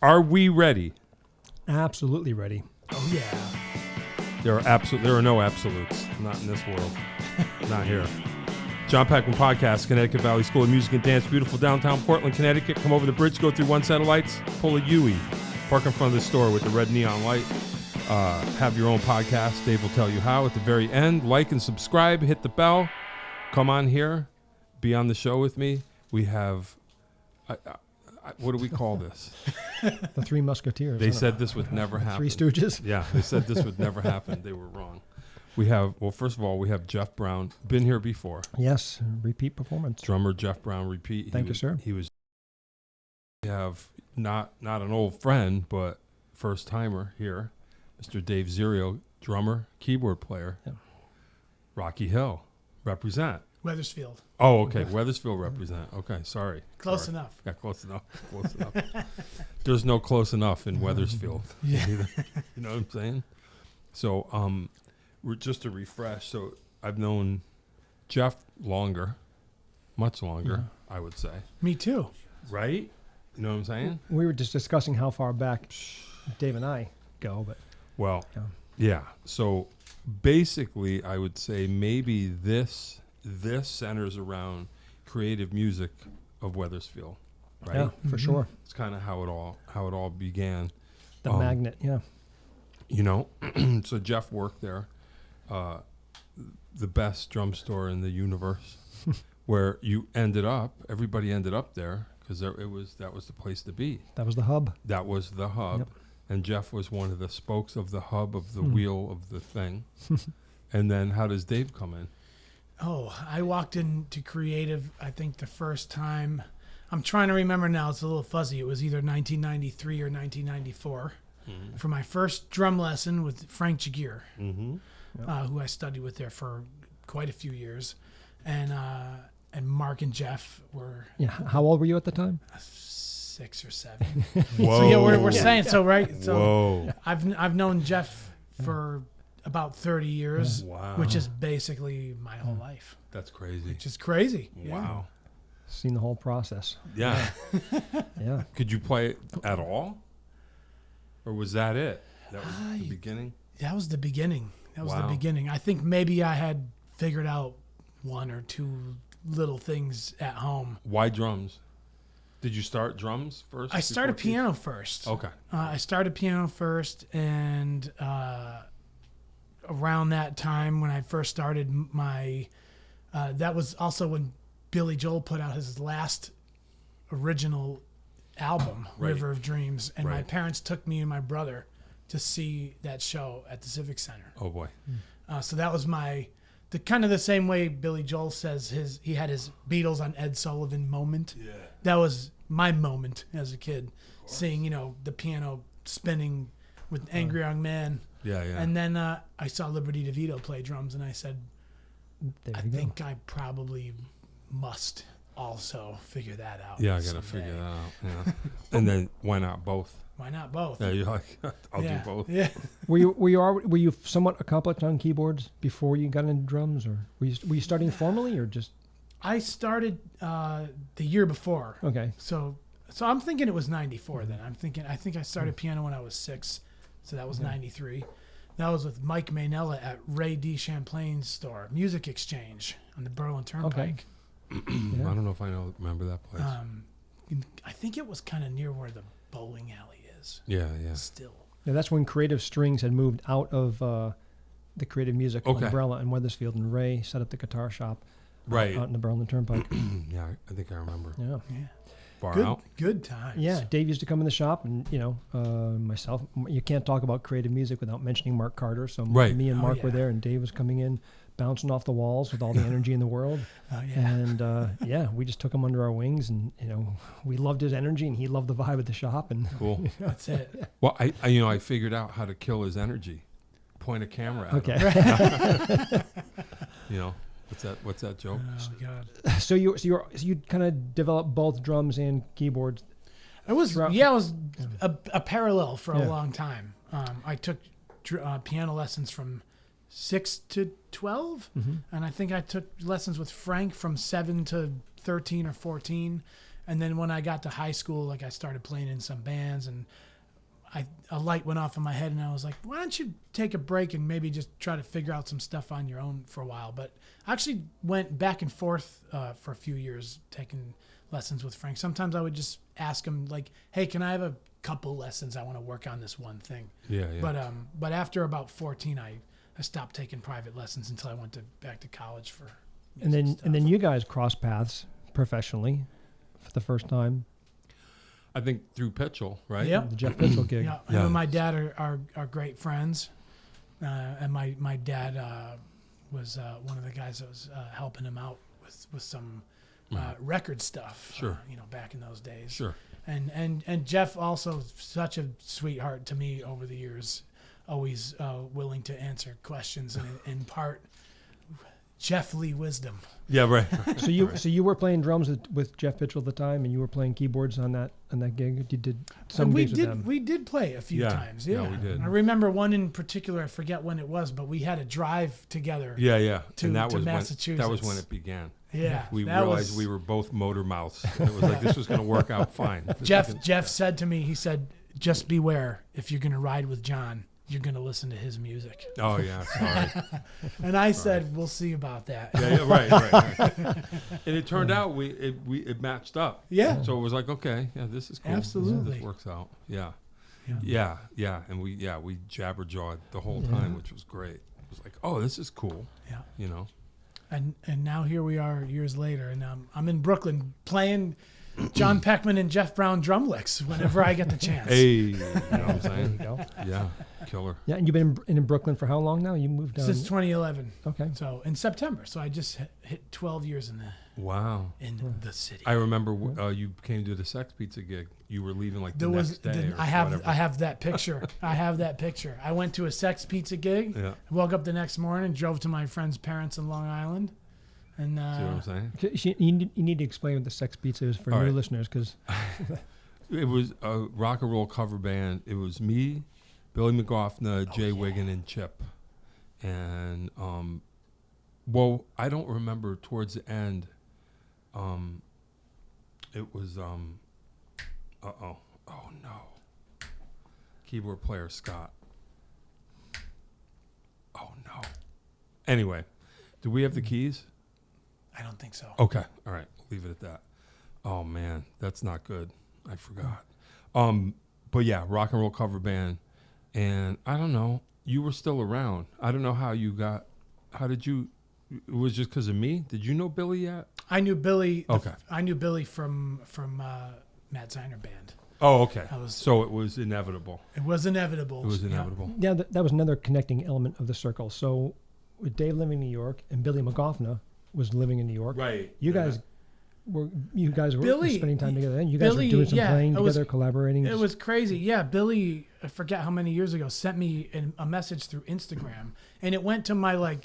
Are we ready? Absolutely ready. Oh, yeah. There are no absolutes. Not in this world. Not here. John Peckman Podcast, Connecticut Valley School of Music and Dance, beautiful downtown Portland, Connecticut. Come over the bridge, go through one set of lights, pull a Yui, park in front of the store with the red neon light. Have your own podcast. Dave will tell you how at the very end. Like and subscribe, hit the bell. Come on here, be on the show with me. We have, what do we call this? The Three Musketeers. They said this would never happen. Three Stooges? Yeah, they said this would never happen. They were wrong. We have, well, first of all, we have Geoff Brown. Been here before. Yes, repeat performance. Drummer Geoff Brown, repeat. Thank you, sir. We have not an old friend, but first timer here, Mr. Dave Zerio, drummer, keyboard player. Yeah. Rocky Hill, represent. Weathersfield. Oh, okay. Weathersfield represent. Okay, sorry. Close enough. Yeah, close enough. Close enough. There's no close enough in Weathersfield. Yeah. You know what I'm saying? So, just to refresh, so I've known Geoff longer, much longer, I would say. Me too. Right? You know what I'm saying? We were just discussing how far back Dave and I go, but Well, yeah. So basically, I would say maybe this centers around creative music of Weathersfield, right? yeah, for sure. It's kind of how it all began. The magnet, yeah. You know, so Geoff worked there, the best drum store in the universe, where everybody ended up there because that was the place to be. That was the hub. That was the hub. Yep. And Geoff was one of the spokes of the hub of the wheel of the thing. And then how does Dave come in? Oh, I walked into creative, I think the first time. I'm trying to remember now. It's a little fuzzy. It was either 1993 or 1994 for my first drum lesson with Frank Jagir, who I studied with there for quite a few years. And Mark and Geoff were... Yeah. How old were you at the time? 6 or 7. Whoa. So yeah, we're saying so, right? So Whoa. I've known Geoff for about 30 years, Wow. which is basically my whole life. That's crazy. Which is crazy. Wow. Seen the whole process. Yeah. Yeah. Could you play it at all? Or was that it? That was the beginning? That was the beginning. That was Wow. the beginning. I think maybe I had figured out one or two little things at home. Why drums? Did you start drums first? I started before keys? piano first. Okay. I started piano first, and around that time when I first started my, that was also when Billy Joel put out his last original album, Right. River of Dreams, and my Right. parents took me and my brother to see that show at the Civic Center. Oh, boy. So that was the kind of the same way Billy Joel says he had his Beatles on Ed Sullivan moment. Yeah. That was my moment as a kid, seeing, the piano spinning with Angry Young Man. Yeah, yeah. And then I saw Liberty DeVito play drums, and I said, There I you go. think I probably must also figure that out. Yeah, I got to someday. figure that out. Yeah. And then why not both? Why not both? Yeah, you're like, I'll do both. Yeah. Were you somewhat accomplished on keyboards before you got into drums, or were you starting formally, or just? I started the year before. Okay. So I'm thinking it was 94 then. I think I started piano when I was 6. So that was 93. That was with Mike Maynella at Ray D. Champlain's store, Music Exchange on the Berlin Turnpike. I don't know if I remember that place. I think it was kind of near where the bowling alley is. Yeah. Still. Yeah, that's when Creative Strings had moved out of the Creative Music umbrella in Weathersfield, and Ray set up the guitar shop Right. out in the Berlin Turnpike. Yeah, I think I remember. Yeah. Far out. Good times. Yeah, Dave used to come in the shop, and myself. You can't talk about creative music without mentioning Mark Carter. So Right. me and Mark were there, and Dave was coming in, bouncing off the walls with all the energy in the world. Oh yeah. And we just took him under our wings, and we loved his energy, and he loved the vibe of the shop. And Cool. That's it. Well, I figured out how to kill his energy. Point a camera at him. okay. What's that joke? Oh God. So you kind of developed both drums and keyboards. It was a parallel for a Yeah. long time. I took piano lessons from 6 to 12, and I think I took lessons with Frank from 7 to 13 or 14, And then when I got to high school, like I started playing in some bands, and a light went off in my head, and I was like, why don't you take a break and maybe just try to figure out some stuff on your own for a while? But I actually went back and forth for a few years taking lessons with Frank. Sometimes I would just ask him, like, hey, can I have a couple lessons? I want to work on this one thing. Yeah. But after about 14, I stopped taking private lessons until I went back to college for music stuff. And then you guys crossed paths professionally for the first time. I think through Pitchell, right? Yep. The Geoff Pitchell gig. Yeah, him and my dad are great friends, and my dad was one of the guys that was helping him out with some record stuff. Sure. Back in those days. Sure. And Geoff also such a sweetheart to me over the years, always willing to answer questions and impart Geoff-ly wisdom. Yeah, right. So you were playing drums with Geoff Pitchell at the time, and you were playing keyboards on that gig. You did some gigs with them. We did play a few times. Yeah, we did. I remember one in particular. I forget when it was, but we had a drive together. Yeah. To Massachusetts. That was when it began. Yeah, we realized we were both motor mouths. And it was like this was going to work out fine. Geoff said to me, he said, "Just beware if you're going to ride with John, you're going to listen to his music." Oh yeah, sorry. And I said, "We'll see about that." Yeah, right. And it turned out it matched up. Yeah. So it was like, okay, yeah, this is cool. Absolutely. This works out. Yeah. And we jabberjawed the whole time, which was great. It was like, oh, this is cool. Yeah. And now here we are years later, and I'm in Brooklyn playing John Peckman and Geoff Brown drum licks whenever I get the chance. Hey, you know what I'm saying? There you go. Yeah, killer. Yeah, and you've been in Brooklyn for how long now? You moved down Since 2011. Okay. So in September. So I just hit 12 years in the city. I remember you came to the Sex Pizza gig. You were leaving like the next day. I have that picture. I went to a Sex Pizza gig. Yeah. Woke up the next morning, drove to my friend's parents in Long Island, and see what I'm saying? Okay, you need to explain what the Sex Pizza is for new listeners, because it was a rock and roll cover band. It was me, Billy McGoffin, Jay Wiggin, and Chip. And I don't remember towards the end. It was oh no, keyboard player Scott. Oh no. Anyway, do we have the keys? I don't think so. Okay, all right, leave it at that. Oh man, that's not good. I forgot. But yeah, rock and roll cover band, and I don't know. You were still around. I don't know how you got. How did you? It was just because of me. Did you know Billy yet? I knew Billy. Okay. I knew Billy from Matt Ziner Band. Oh, okay. So it was inevitable. It was inevitable. It was inevitable. Yeah, that was another connecting element of the circle. So with Dave living in New York and Billy McGoffin was living in New York. Right. You guys were Billy, spending time together, and you guys were doing some playing together, collaborating. It was crazy. Yeah, Billy, I forget how many years ago, sent me a message through Instagram, and it went to my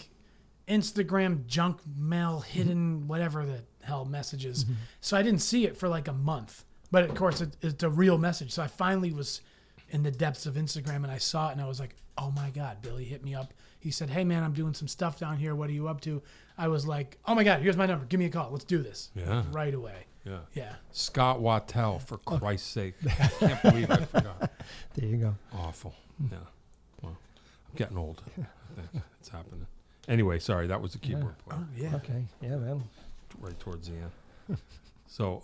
Instagram junk mail, hidden whatever the hell messages. Mm-hmm. So I didn't see it for a month. But of course, it's a real message. So I finally was in the depths of Instagram, and I saw it, and I was like, oh my God, Billy hit me up. He said, hey man, I'm doing some stuff down here. What are you up to? I was like, oh my God, here's my number. Give me a call. Let's do this. Yeah. Right away. Yeah. Yeah. Scott Wattell, for Christ's sake. I can't believe I forgot. There you go. Awful. Yeah. Well, I'm getting old. I think it's happening. Anyway, sorry, that was the keyboard player. Oh, yeah. Okay. Yeah, man. Right towards the end. So,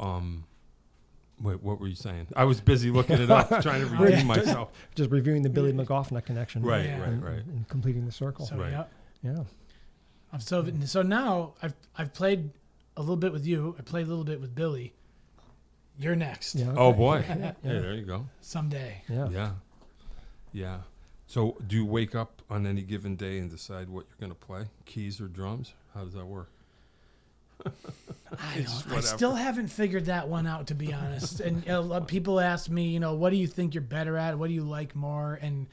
wait, what were you saying? I was busy looking it up, trying to redeem myself. Just reviewing the Billy McGoffin connection. Right. And completing the circle. So, right. Yeah. So now I've played a little bit with you. I played a little bit with Billy. You're next. Yeah. Okay. Oh boy. Yeah, there you go. Someday. Yeah. So do you wake up on any given day and decide what you're going to play? Keys or drums? How does that work? I still haven't figured that one out, to be honest. And people ask me, what do you think you're better at? What do you like more? And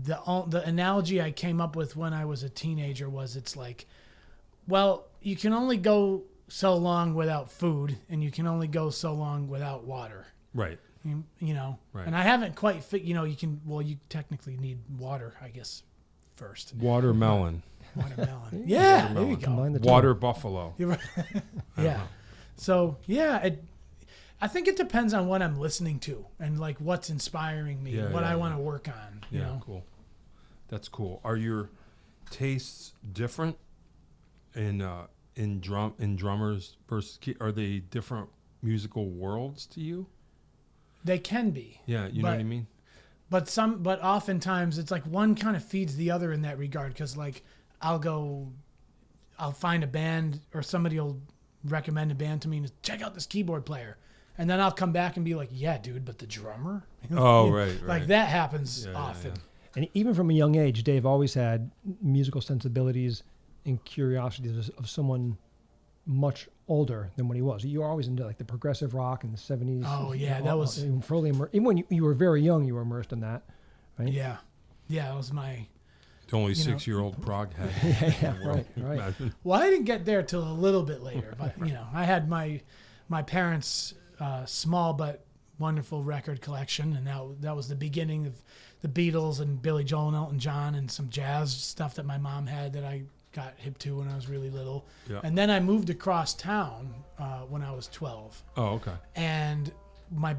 the analogy I came up with when I was a teenager was, it's like, well, you can only go so long without food, and you can only go so long without water. Right. Right. And I haven't quite you technically need water, I guess, first. Watermelon. Watermelon. Yeah, there you go. Combine the Water buffalo. Yeah. So, yeah, I think it depends on what I'm listening to and like what's inspiring me, what I want to work on. You know? Cool. That's cool. Are your tastes different in drummers versus are they different musical worlds to you? They can be. Yeah, you know what I mean? But oftentimes it's like one kind of feeds the other in that regard, because like I'll find a band or somebody will recommend a band to me and check out this keyboard player. And then I'll come back and be like, yeah, dude, but the drummer? Oh, right. Like that happens often. Yeah. And even from a young age, Dave always had musical sensibilities and curiosities of someone much older than what he was. You were always into like the progressive rock in the 70s. Oh, yeah, that was... Even when you were very young, you were immersed in that, right? Yeah. Yeah, that was my... The only 6-year-old prog had. Right. Imagine. Well, I didn't get there till a little bit later, but I had my parents' small but wonderful record collection, and that was the beginning of the Beatles and Billy Joel and Elton John and some jazz stuff that my mom had that I got hip to when I was really little. Yeah. And then I moved across town when I was 12. Oh, okay. And my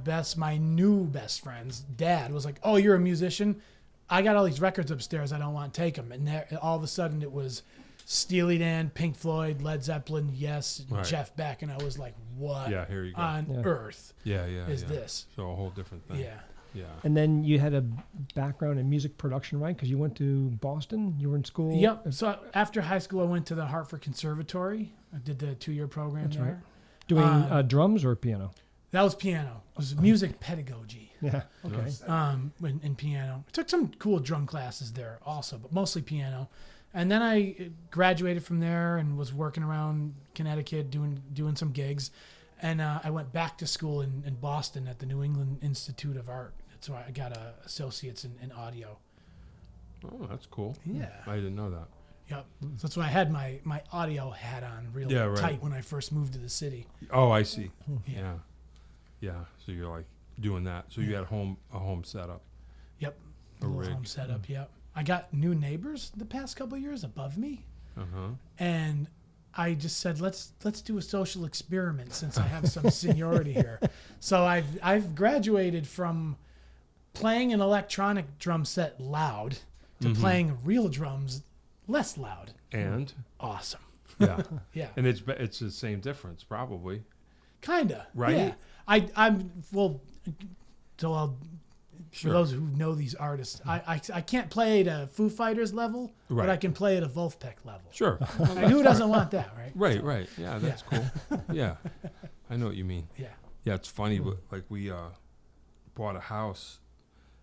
new best friend's dad was like, "Oh, you're a musician? I got all these records upstairs. I don't want to take them." And there, all of a sudden it was Steely Dan, Pink Floyd, Led Zeppelin, Yes, Jeff Beck. And I was like, what here you go. on earth is this? So a whole different thing. Yeah. And then you had a background in music production, right? Because you went to Boston. You were in school. Yep. So after high school, I went to the Hartford Conservatory. I did the 2-year program That's there. Right. Doing drums or piano? That was piano. It was music pedagogy. Yeah. Okay. Nice. In piano. I took some cool drum classes there also, but mostly piano. And then I graduated from there and was working around Connecticut doing some gigs. And I went back to school in Boston at the New England Institute of Art. That's why I got associates in audio. Oh, that's cool. Yeah. I didn't know that. Yep. So that's why I had my audio hat on really tight when I first moved to the city. Oh, I see. Yeah. So you're like doing that. So you had a home setup. Yep. A rig. Home setup. Yep. I got new neighbors the past couple of years above me. And I just said, let's do a social experiment since I have some seniority here. So I've graduated from playing an electronic drum set loud to playing real drums less loud. And awesome. Yeah. Yeah. And it's the same difference probably. Kinda. Right? Yeah. For those who know these artists, I can't play at a Foo Fighters level, but I can play at a Wolfpack level. Sure. And who doesn't want that, right? Right. Yeah, that's cool. Yeah. I know what you mean. Yeah. Yeah, it's funny, but like we bought a house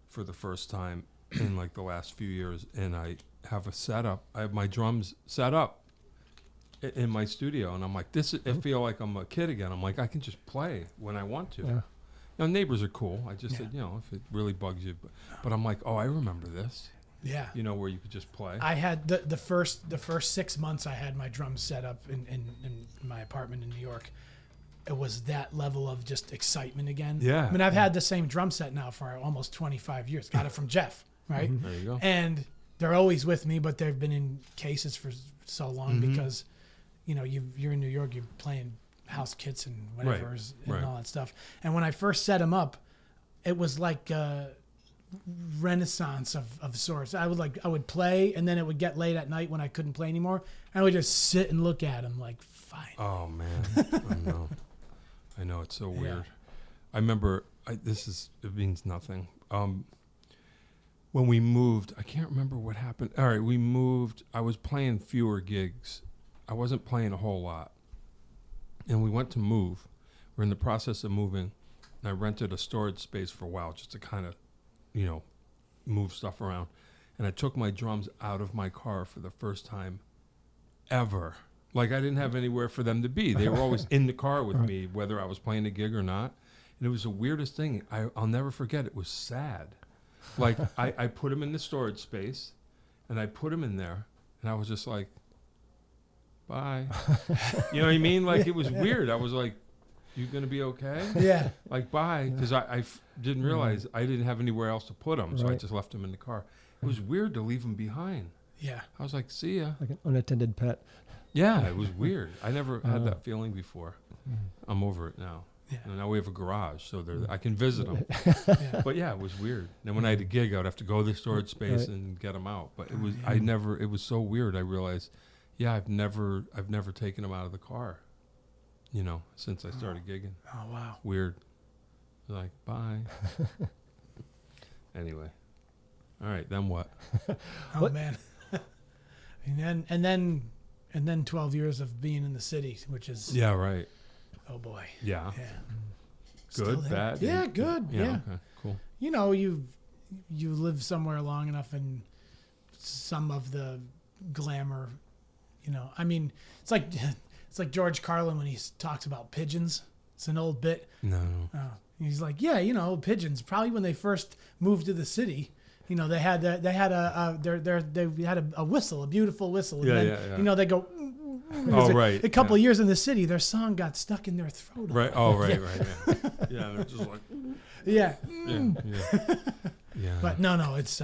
for the first time in like the last few years, and I have a setup. I have my drums set up in my studio, and I'm like, I feel like I'm a kid again. I'm like, I can just play when I want to. Yeah. Now, neighbors are cool. I just said, if it really bugs you. But I'm like, oh, I remember this. Yeah. Where you could just play. I had the first 6 months I had my drums set up in my apartment in New York. It was that level of just excitement again. Yeah. I mean, I've had the same drum set now for almost 25 years. Got it from Jeff, right? There you go. And they're always with me, but they've been in cases for so long because, you're in New York, you're playing house kits and whatever and all that stuff. And when I first set them up, it was like a renaissance of sorts. I would play, and then it would get late at night when I couldn't play anymore. I would just sit and look at them like, fine. Oh man, I know it's so weird. I remember it means nothing. When we moved, I can't remember what happened. All right, we moved. I was playing fewer gigs. I wasn't playing a whole lot. And we went to move. We're in the process of moving. And I rented a storage space for a while just to kind of, move stuff around. And I took my drums out of my car for the first time ever. Like I didn't have anywhere for them to be. They were always in the car with me, whether I was playing a gig or not. And it was the weirdest thing. I'll never forget. It was sad. Like I put them in the storage space, and I put them in there, and I was just like, bye. You know what I mean? Like it was weird. I was like, you gonna be okay? Yeah. Like bye, because I didn't realize I didn't have anywhere else to put them, so I just left them in the car. It was weird to leave them behind. Yeah. I was like, see ya. Like an unattended pet. Yeah, it was weird. I never had that feeling before. I'm over it now. Yeah. And now we have a garage, so I can visit them. Yeah. But yeah, it was weird. Then when I had a gig, I would have to go to the storage space Right. and get them out. But it Oh, was yeah. it was so weird. I realized, yeah, I've never taken them out of the car, since I started gigging. Oh wow. Weird. Like, bye. Anyway. All right, then what? Oh What? man. and then 12 years of being in the city, which is Yeah, right. oh boy. Yeah. Yeah. Good, Still there. bad? Yeah, good. Yeah. Okay, cool. You live somewhere long enough, and some of the glamour, I mean, it's like George Carlin when he talks about pigeons. It's an old bit. No. He's like, yeah, pigeons. Probably when they first moved to the city, they had a whistle, a beautiful whistle. And Yeah, then, yeah. They go. Oh, right. A couple of years in the city, their song got stuck in their throat. Right. Oh, right, right. Yeah. Yeah, they're just like, Yeah. yeah. Yeah. But no, it's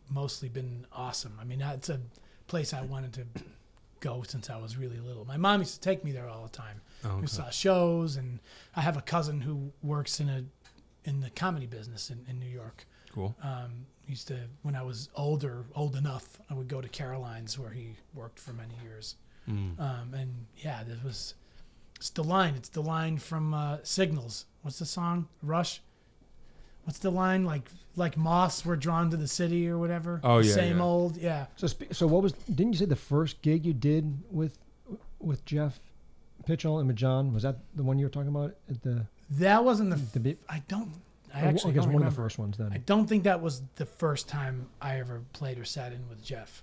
mostly been awesome. I mean, it's a place I wanted to go since I was really little. My mom used to take me there all the time. Oh, okay. We saw shows, and I have a cousin who works in the comedy business in New York. Cool. Used to, when I was old enough, I would go to Caroline's where he worked for many years. And yeah, it's the line. It's the line from Signals. What's the song? Rush. What's the line? Like moths were drawn to the city or whatever. Oh, yeah, Same yeah. old. Yeah. So what was? Didn't you say the first gig you did with Jeff Pitchell and John, was that the one you were talking about at the? That wasn't the I guess don't one remember. of the first ones then. I don't think that was the first time I ever played or sat in with Jeff.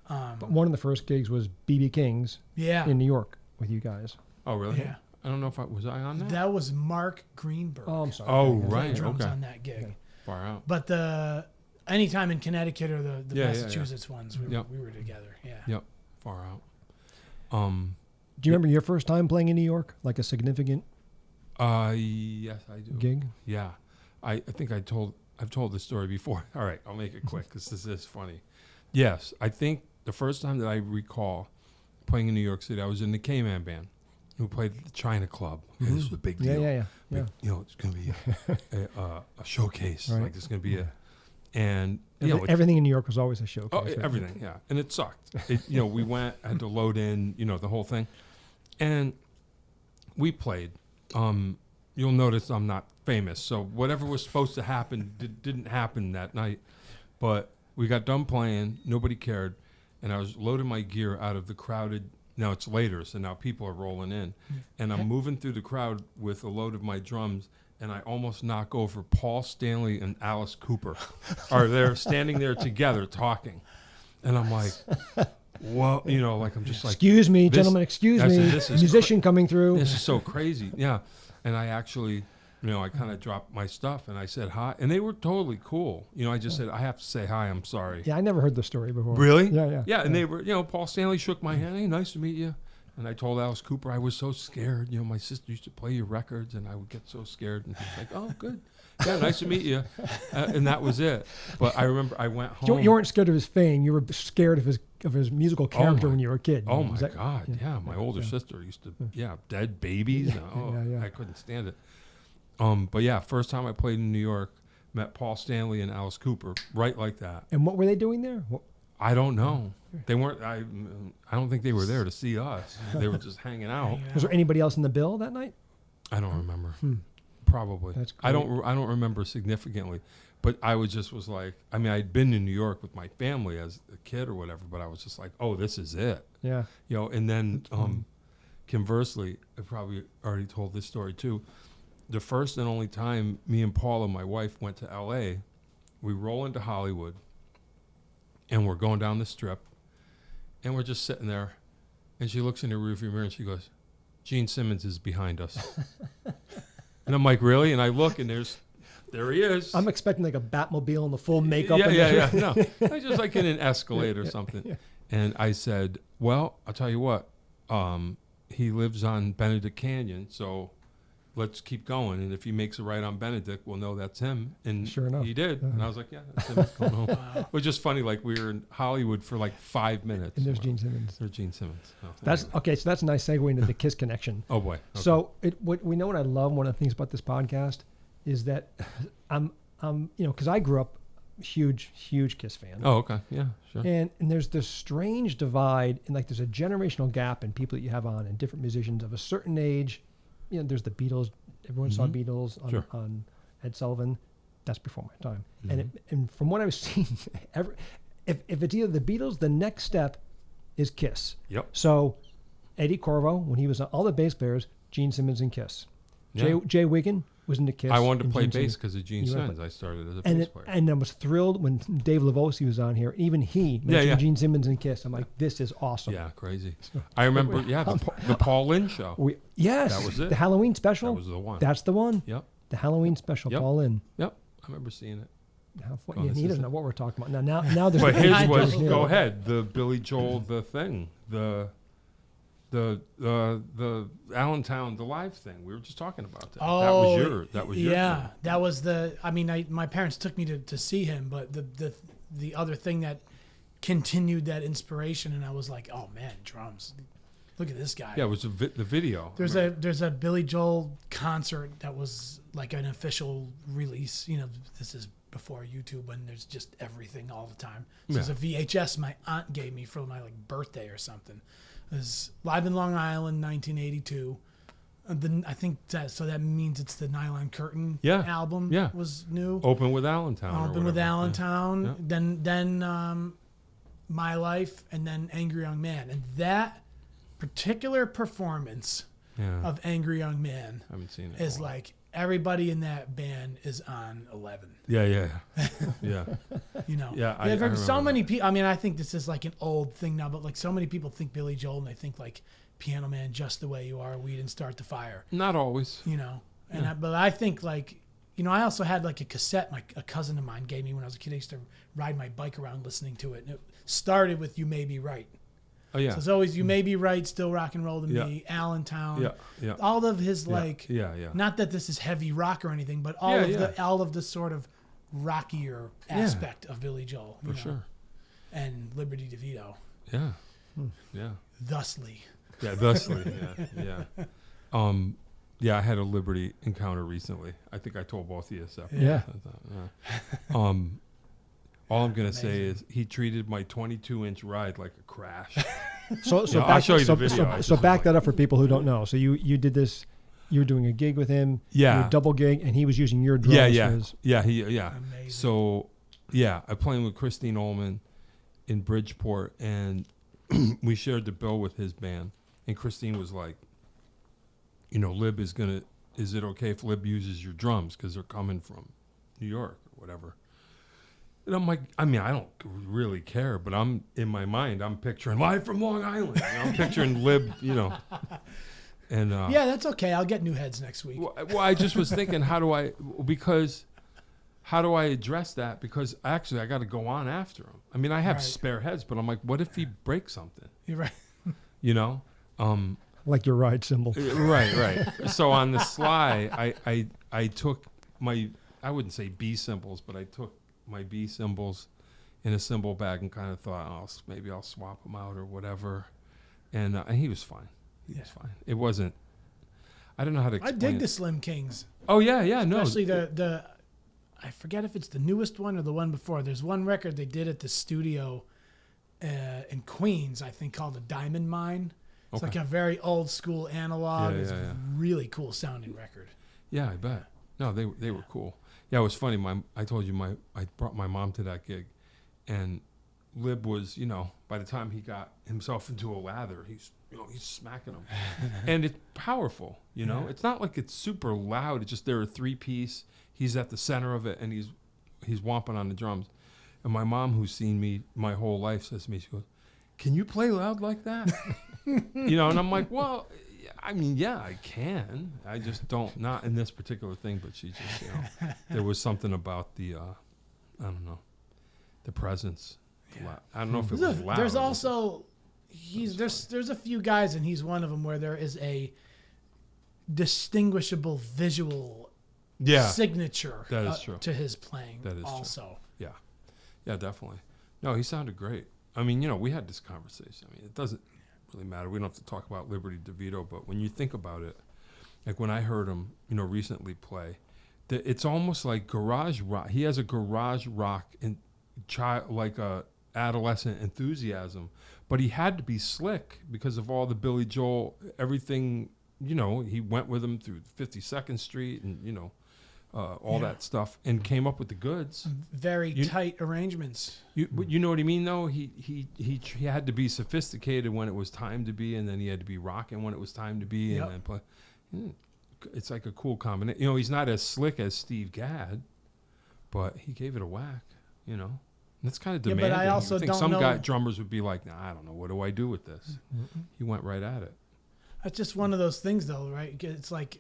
But one of the first gigs was BB King's Yeah. in New York with you guys. Oh, really? Yeah. I don't know if was I on that? That was Mark Greenberg. Oh, I'm sorry. Oh, Okay. Played right. drums Okay. on that gig. Okay. Far out. But anytime in Connecticut or the Yeah, yeah, Massachusetts ones, we Yep. were together. Yeah. Yep. Far out. Do you remember your first time playing in New York, like a significant Yes, I do. gig? Yeah. I think I've told this story before. All right, I'll make it quick because this is funny. Yes, I think the first time that I recall playing in New York City, I was in the K-Man band who played at the China Club. Okay, this was a big deal. Yeah. Big, it's going to be a showcase. Right. Like it's going to be and Everything in New York was always a showcase. Oh, right? everything, yeah. And it sucked. We went, had to load in, the whole thing. And we played. You'll notice I'm not famous. So whatever was supposed to happen didn't happen that night. But we got done playing. Nobody cared. And I was loading my gear out of the crowded. Now it's later, so now people are rolling in. And I'm moving through the crowd with a load of my drums. And I almost knock over Paul Stanley and Alice Cooper are there standing there together talking. And I'm like, well, like I'm just like, Excuse me, this- gentlemen, excuse I me. said, this is Musician coming through. this is so crazy. Yeah. And I actually, I kind of dropped my stuff and I said hi. And they were totally cool. I just said, I have to say hi, I'm sorry. Yeah, I never heard the story before. Really? Yeah. Yeah, and they were, Paul Stanley shook my hand. Hey, nice to meet you. And I told Alice Cooper I was so scared. My sister used to play your records, and I would get so scared. And she's like, "Oh, good, yeah, nice to meet you." And that was it. But I remember I went home. You weren't scared of his fame. You were scared of his musical character when you were a kid. Oh my Was that- God! Yeah, my older sister used to. Yeah, Dead Babies. Yeah. I couldn't stand it. But yeah, first time I played in New York, met Paul Stanley and Alice Cooper, right like that. And what were they doing there? I don't know. They weren't. I don't think they were there to see us. They were just hanging out. Was there anybody else in the bill that night? I don't remember. Probably. That's I don't remember significantly, but I was like, I'd been in New York with my family as a kid or whatever, but I was just like, oh, this is it. Yeah. And then conversely, I probably already told this story too. The first and only time me and Paula, my wife, went to L.A., we roll into Hollywood, and we're going down the Strip, and we're just sitting there, and she looks in the rearview mirror and she goes, Gene Simmons is behind us. And I'm like, really? And I look, and there he is. I'm expecting like a Batmobile and the full makeup. Yeah. No, I just like in an Escalade or something. Yeah. And I said, well, I'll tell you what. He lives on Benedict Canyon, so, let's keep going. And if he makes a right on Benedict, we'll know that's him. And Sure enough. he did. And I was like, yeah, that's him. Going home. It was just funny. Like we were in Hollywood for like 5 minutes. And there's Gene Simmons. There's Gene Simmons. Oh, That's anyway. okay. So that's a nice segue into the Kiss connection. Oh boy. Okay. So what I love, one of the things about this podcast is that I'm because I grew up huge Kiss fan. Oh, okay. Yeah, sure. And there's this strange divide, and like there's a generational gap in people that you have on and different musicians of a certain age. There's the Beatles. Everyone saw Beatles on, Sure. on Ed Sullivan. That's before my time. Mm-hmm. And from what I was seeing, if it's either the Beatles, the next step is Kiss. Yep. So Eddie Corvo, when he was on all the bass players, Gene Simmons and Kiss. Yeah. Jay Wiggin was into Kiss. I wanted to and play Gene bass Simmons. because of Gene You were- Simmons. I started as a bass player. And I was thrilled when Dave Lavosi was on here. Even he mentioned yeah. Gene Simmons and Kiss. I'm like, this is awesome. Yeah, crazy. I remember, the Paul Lynn show. Yes. That was it. The Halloween special. That was the one. That's the one. Yep. The Halloween special, Yep. Paul in. Yep. I remember seeing it. He doesn't this is know what we're talking about. Now there's But his was, Yeah. go ahead, the Billy Joel, the thing, the Allentown, the live thing. We were just talking about that. Oh, that was your yeah. thing. That was my parents took me to see him, but the other thing that continued that inspiration, and I was like, oh man, drums. Look at this guy. Yeah, it was the video. There's a Billy Joel concert that was like an official release. This is before YouTube when there's just everything all the time. So it's a VHS my aunt gave me for my birthday or something. It was live in Long Island, 1982. Then I think that means it's the Nylon Curtain album. Yeah. Was new. Open with Allentown. Open with Allentown. Yeah. Then My Life, and then Angry Young Man, and that particular performance of Angry Young Man I haven't seen it. is like everybody in that band is on 11. Yeah. Yeah. Yeah, I so remember many people. I mean, I think this is like an old thing now, but like so many people think Billy Joel and they think like Piano Man, Just the Way You Are, We Didn't Start the Fire. Not always. But I think like I also had like a cassette a cousin of mine gave me when I was a kid. I used to ride my bike around listening to it, and it started with You May Be Right. Oh yeah. So it's always You May Be Right, Still Rock and Roll to Me, Allentown. Yeah. All of his Yeah. not that this is heavy rock or anything, but all of the sort of rockier aspect of Billy Joel. For sure. And Liberty DeVito. Yeah. Yeah. Thusly. Yeah, thusly. Yeah. I had a Liberty encounter recently. I think I told both of you so. Yeah. All I'm gonna say is he treated my 22-inch ride like a crash. So I'll show you the video. So back that up for people who don't know. So you did this. You were doing a gig with him. Yeah. You were double gig, and he was using your drums. Yeah. For his, Yeah. Amazing. So, I played with Christine Ullman in Bridgeport, and we shared the bill with his band. And Christine was like, Lib is it okay if Lib uses your drums because they're coming from New York or whatever? And I'm like, I don't really care, but I'm in my mind, I'm picturing live from Long Island. I'm picturing Lib, And that's okay. I'll get new heads next week. Well, I just was thinking, how do I address that? Because actually, I got to go on after him. I have spare heads, but I'm like, what if he breaks something? You're right. like your ride cymbal. Right. So on the sly, I took my, I wouldn't say B cymbals, but I took my B cymbals in a cymbal bag and kind of thought, maybe I'll swap them out or whatever. And he was fine. He was fine. It wasn't. I don't know how to explain. I dig the Slim Kings. Oh yeah, no. Especially the I forget if it's the newest one or the one before. There's one record they did at the studio in Queens, I think, called the Diamond Mine. It's like a very old school analog. It's a really cool sounding record. Yeah, I bet. No, they were cool. Yeah, it was funny. I told you I brought my mom to that gig, and Lib was, by the time he got himself into a lather, he's smacking them, and it's powerful. It's not like it's super loud. It's just they're a 3-piece. He's at the center of it, and he's whomping on the drums. And my mom, who's seen me my whole life, says to me, she goes, "Can you play loud like that?" And I'm like, well, I can. I just not in this particular thing. But she just, there was something about the, I don't know, the presence. Yeah. I don't know if it was loud. There's also, there's a few guys, and he's one of them, where there is a distinguishable visual signature that is true. to his playing. That is also true. Yeah, definitely. No, he sounded great. I mean, we had this conversation. I mean, it doesn't really matter. We don't have to talk about Liberty DeVito, but when you think about it, like when I heard him, recently play, it's almost like garage rock. He has a garage rock and like a adolescent enthusiasm, but he had to be slick because of all the Billy Joel, everything. He went with him through 52nd Street and all that stuff, and came up with the goods. Very tight arrangements. You know what I mean, though. He had to be sophisticated when it was time to be, and then he had to be rocking when it was time to be, and then play. It's like a cool combination. He's not as slick as Steve Gadd, but he gave it a whack. And it's kind of demanding. But I also think don't some know. drummers would be like, "Nah, I don't know. What do I do with this?" Mm-hmm. He went right at it. That's just one of those things, though, right? It's like,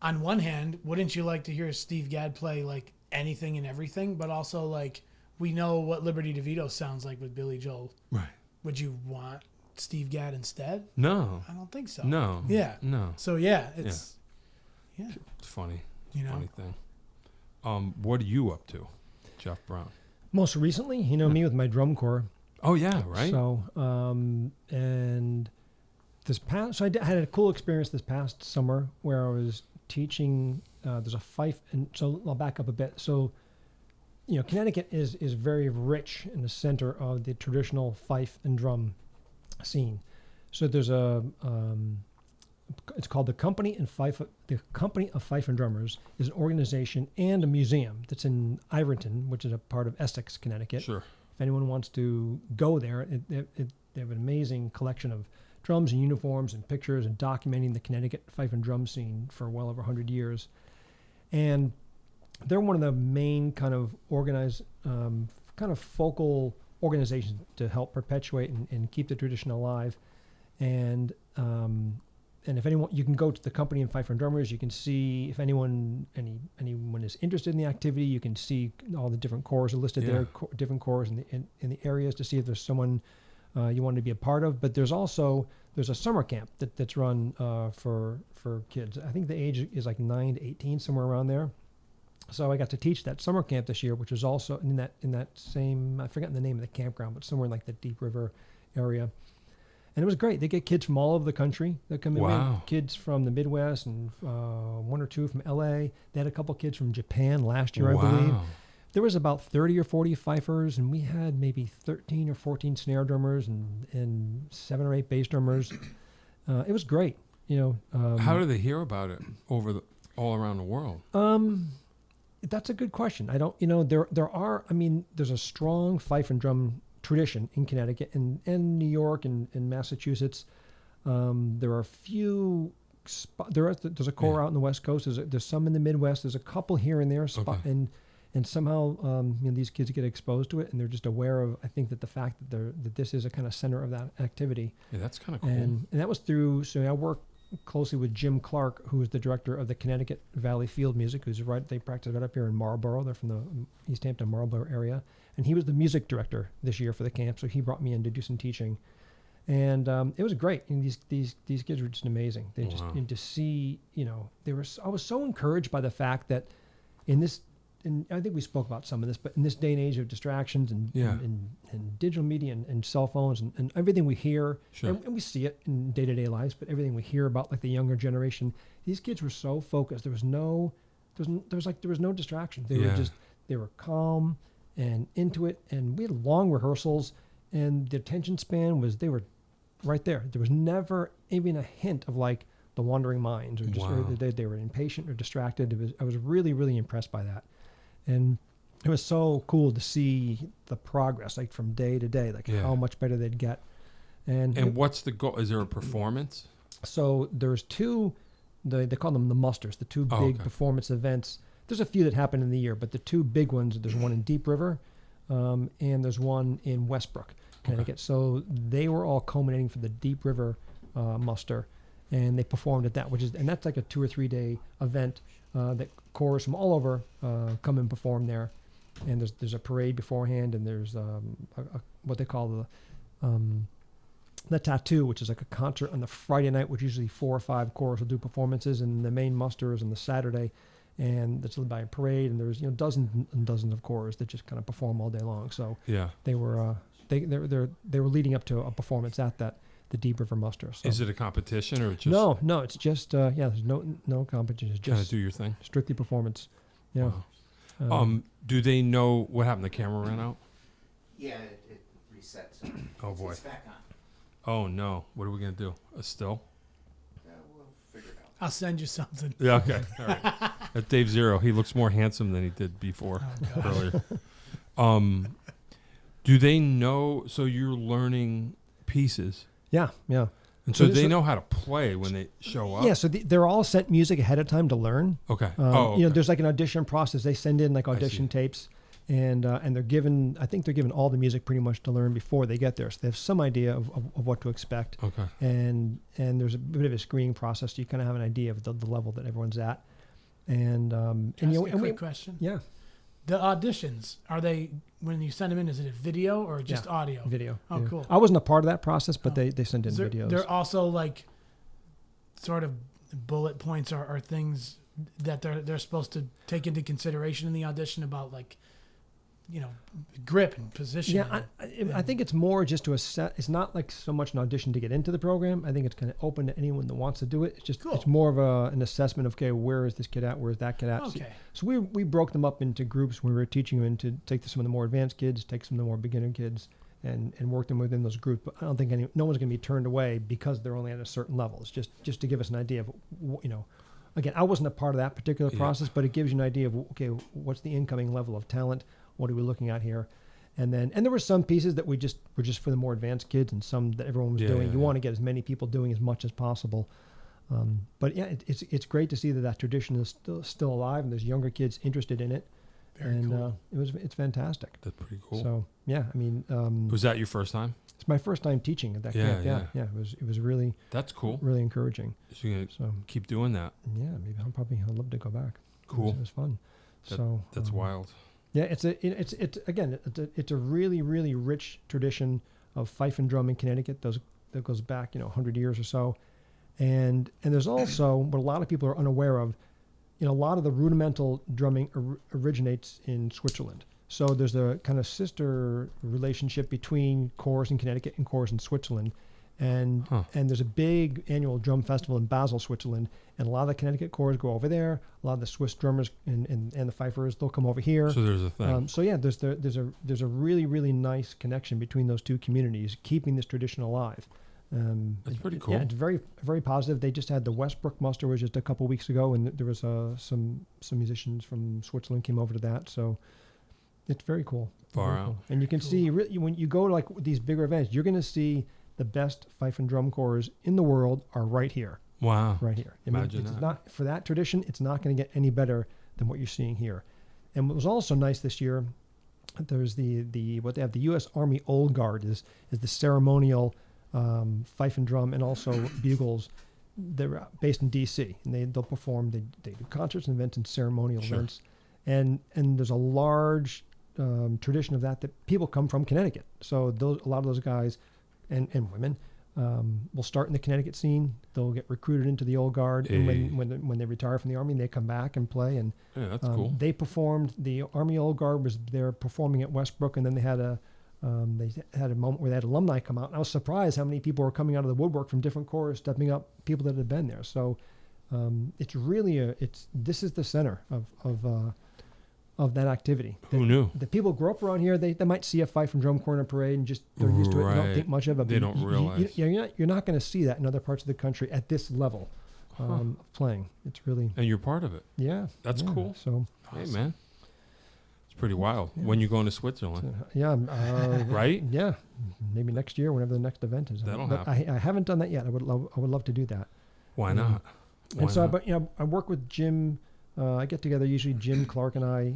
on one hand, wouldn't you like to hear Steve Gadd play like anything and everything? But also, like, we know what Liberty DeVito sounds like with Billy Joel. Right. Would you want Steve Gadd instead? No. I don't think so. No. Yeah. No. So it's It's funny. You know? Funny thing. What are you up to, Geoff Brown? Most recently, me with my drum corps. Oh yeah, right. So, and I had a cool experience this past summer where I was teaching. There's a fife, and so I'll back up a bit. So, Connecticut is very rich in the center of the traditional fife and drum scene. So there's it's called the Company of Fife and Drummers is an organization and a museum that's in Ironton, which is a part of Essex, Connecticut. Sure. If anyone wants to go there, they have an amazing collection of drums and uniforms and pictures and documenting the Connecticut fife and drum scene for well over 100 years. And they're one of the main kind of organized, kind of focal organizations to help perpetuate and keep the tradition alive. And if anyone, you can go to the Company of Fife and Drummers. You can see if anyone is interested in the activity. You can see all the different corps are listed there, different corps in the areas to see if there's someone you want to be a part of. But there's a summer camp that's run for kids. I think the age is like 9 to 18, somewhere around there. So I got to teach that summer camp this year, which was also in that same, I've forgotten the name of the campground, but somewhere in like the Deep River area. And it was great. They get kids from all over the country that come in. Wow. Kids from the Midwest and one or two from LA. They had a couple kids from Japan last year, I believe. There was about 30 or 40 fifers, and we had maybe 13 or 14 snare drummers and 7 or 8 bass drummers. It was great. How do they hear about it all around the world? That's a good question. I don't, there's a strong fife and drum tradition in Connecticut and New York and Massachusetts. There are a few, there's a corps out in the West Coast. There's some in the Midwest. There's a couple here and there. And somehow these kids get exposed to it, and they're just aware of, I think, that the fact that this is a kind of center of that activity. Yeah, that's kind of cool. And that was through, so I work closely with Jim Clark, who is the director of the Connecticut Valley Field Music, they practice right up here in Marlborough. They're from the East Hampton, Marlborough area. And he was the music director this year for the camp, so he brought me in to do some teaching. And it was great. And these kids were just amazing. They to see, I was so encouraged by the fact that and I think we spoke about some of this, but in this day and age of distractions and digital media and cell phones and everything we hear, and we see it in day-to-day lives, but everything we hear about like the younger generation, these kids were so focused. There was no distraction. They were calm and into it, and we had long rehearsals, and the attention span they were right there. There was never even a hint of like the wandering minds or just or they were impatient or distracted. I was really, really impressed by that. And it was so cool to see the progress, like from day to day, like how much better they'd get. And what's the goal? Is there a performance? So there's two, they call them the musters, the two big performance events. There's a few that happen in the year, but the two big ones, there's one in Deep River and there's one in Westbrook, Connecticut. Okay. So they were all culminating for the Deep River muster, and they performed at that, and that's like a 2 or 3 day event. That corps from all over come and perform there, and there's a parade beforehand, and there's what they call the Tattoo, which is like a concert on the Friday night, which usually 4 or 5 chorus will do performances, and the main muster is on the Saturday, and that's led by a parade, and there's dozens and dozens of chorus that just kind of perform all day long. So Yeah. they were they were leading up to a performance at the Deep River Muster. So. Is it a competition or just No, it's just there's no competition. It's kind of just do your thing? strictly performance. Yeah. Wow. Do they know what happened? The camera ran out? Yeah, it resets. Oh, boy. It's back on. Oh, no. What are we going to do? A still? We'll figure it out. I'll send you something. Yeah, okay. All right. That's Dave Zerio. He looks more handsome than he did before, earlier. Do they know, so you're learning pieces, Yeah. and so So- they so- know how to play when they show up? Yeah, so they're all sent music ahead of time to learn. Okay. Okay. There's like an audition process. They send in like audition see. tapes, and they're given. I think they're given all the music pretty much to learn before they get there, so they have some idea of what to expect. Okay. And there's a bit of a screening process, so you kind of have an idea of the level that everyone's at. And Can I ask you a and quick question? yeah, The auditions, are they, when you send them in, is it a video or just Yeah. audio? video. Oh, yeah. cool. I wasn't a part of that process, but Oh. they send in Is there, videos. They're also like sort of bullet points or things that they're supposed to take into consideration in the audition about like, grip and position. Yeah, I think it's more just to assess. It's not like so much an audition to get into the program. I think it's kind of open to anyone that wants to do it. It's just Cool. it's more of an assessment of, okay, where is this kid at? Where is that kid at? Okay. So we broke them up into groups when we were teaching them to take some of the more advanced kids, take some of the more beginner kids, and work them within those groups. But I don't think no one's going to be turned away because they're only at a certain level. It's just to give us an idea of, again, I wasn't a part of that particular Yeah. process, but it gives you an idea of, okay, what's the incoming level of talent? What are we looking at here? And there were some pieces that were just for the more advanced kids, and some that everyone was doing. You want to get as many people doing as much as possible. But yeah, it's great to see that tradition is still alive, and there's younger kids interested in it. Very cool. It's fantastic. That's pretty cool. So yeah, I mean, Was that your first time? it's my first time teaching at that camp. Yeah. It was really That's cool. really encouraging. So you're going to So keep doing that. yeah, maybe I'd love to go back. Cool. It was fun. That's wild. Yeah, it's a really, really rich tradition of fife and drum in Connecticut. That goes back 100 years or so, and there's also what a lot of people are unaware of. A lot of the rudimental drumming originates in Switzerland. So there's a kind of sister relationship between chorus in Connecticut and chorus in Switzerland. And there's a big annual drum festival in Basel, Switzerland, and a lot of the Connecticut chorus go over there. A lot of the Swiss drummers and the fifers, they'll come over here. So there's a thing. So yeah, there's a really, really nice connection between those two communities, keeping this tradition alive. That's pretty cool. Yeah, it's very, very positive. They just had the Westbrook muster was just a couple weeks ago, and there was some musicians from Switzerland came over to that. So it's very cool. Far Very out. cool. And you can see when you go to like these bigger events, you're going to see the best fife and drum corps in the world are right here. Wow. Right here. I mean, Imagine it's that. not for that tradition. It's not going to get any better than what you're seeing here. And what was also nice this year, there's what they have. The U.S. Army Old Guard is the ceremonial fife and drum and also bugles. They're based in D.C. and they'll perform. They do concerts and events and ceremonial events. And there's a large tradition of that people come from Connecticut. So a lot of those guys and women will start in the Connecticut scene. They'll get recruited into the Old Guard, and when they retire from the Army, they come back and play. And Yeah, that's cool. They performed. The Army Old Guard was there performing at Westbrook, and then they had a moment where they had alumni come out. And I was surprised how many people were coming out of the woodwork from different corps, stepping up, people that had been there. So it's really this is the center of that activity. Who knew? The people who grew up around here, they might see a fife and drum corps in a parade and just they're used to it and don't think much of it. They don't realize. You're not going to see that in other parts of the country at this level of playing. It's really And you're part of it. yeah. That's yeah. cool. So Hey, man. It's pretty wild. When you going to Switzerland? Right? Yeah, maybe next year, whenever the next event is. That'll But I haven't done that yet. I would love to do that. Why not? And so, but I work with Jim. I get together usually. Jim Clark and I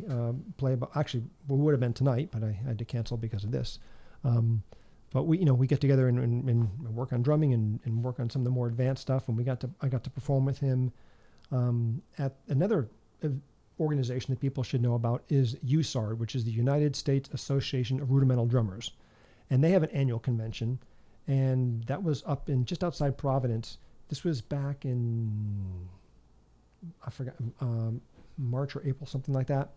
play. But actually, we would have been tonight, but I had to cancel because of this. But we get together and work on drumming and work on some of the more advanced stuff. And I got to perform with him at another organization that people should know about is USARD, which is the United States Association of Rudimental Drummers, and they have an annual convention. and that was up in just outside Providence. This was back in, I forgot, March or April, something like that.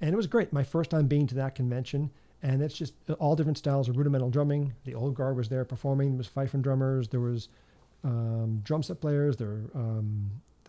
And it was great. My first time being to that convention. And it's just all different styles of rudimental drumming. The old guard was there performing. There was fife drummers. There was drum set players. The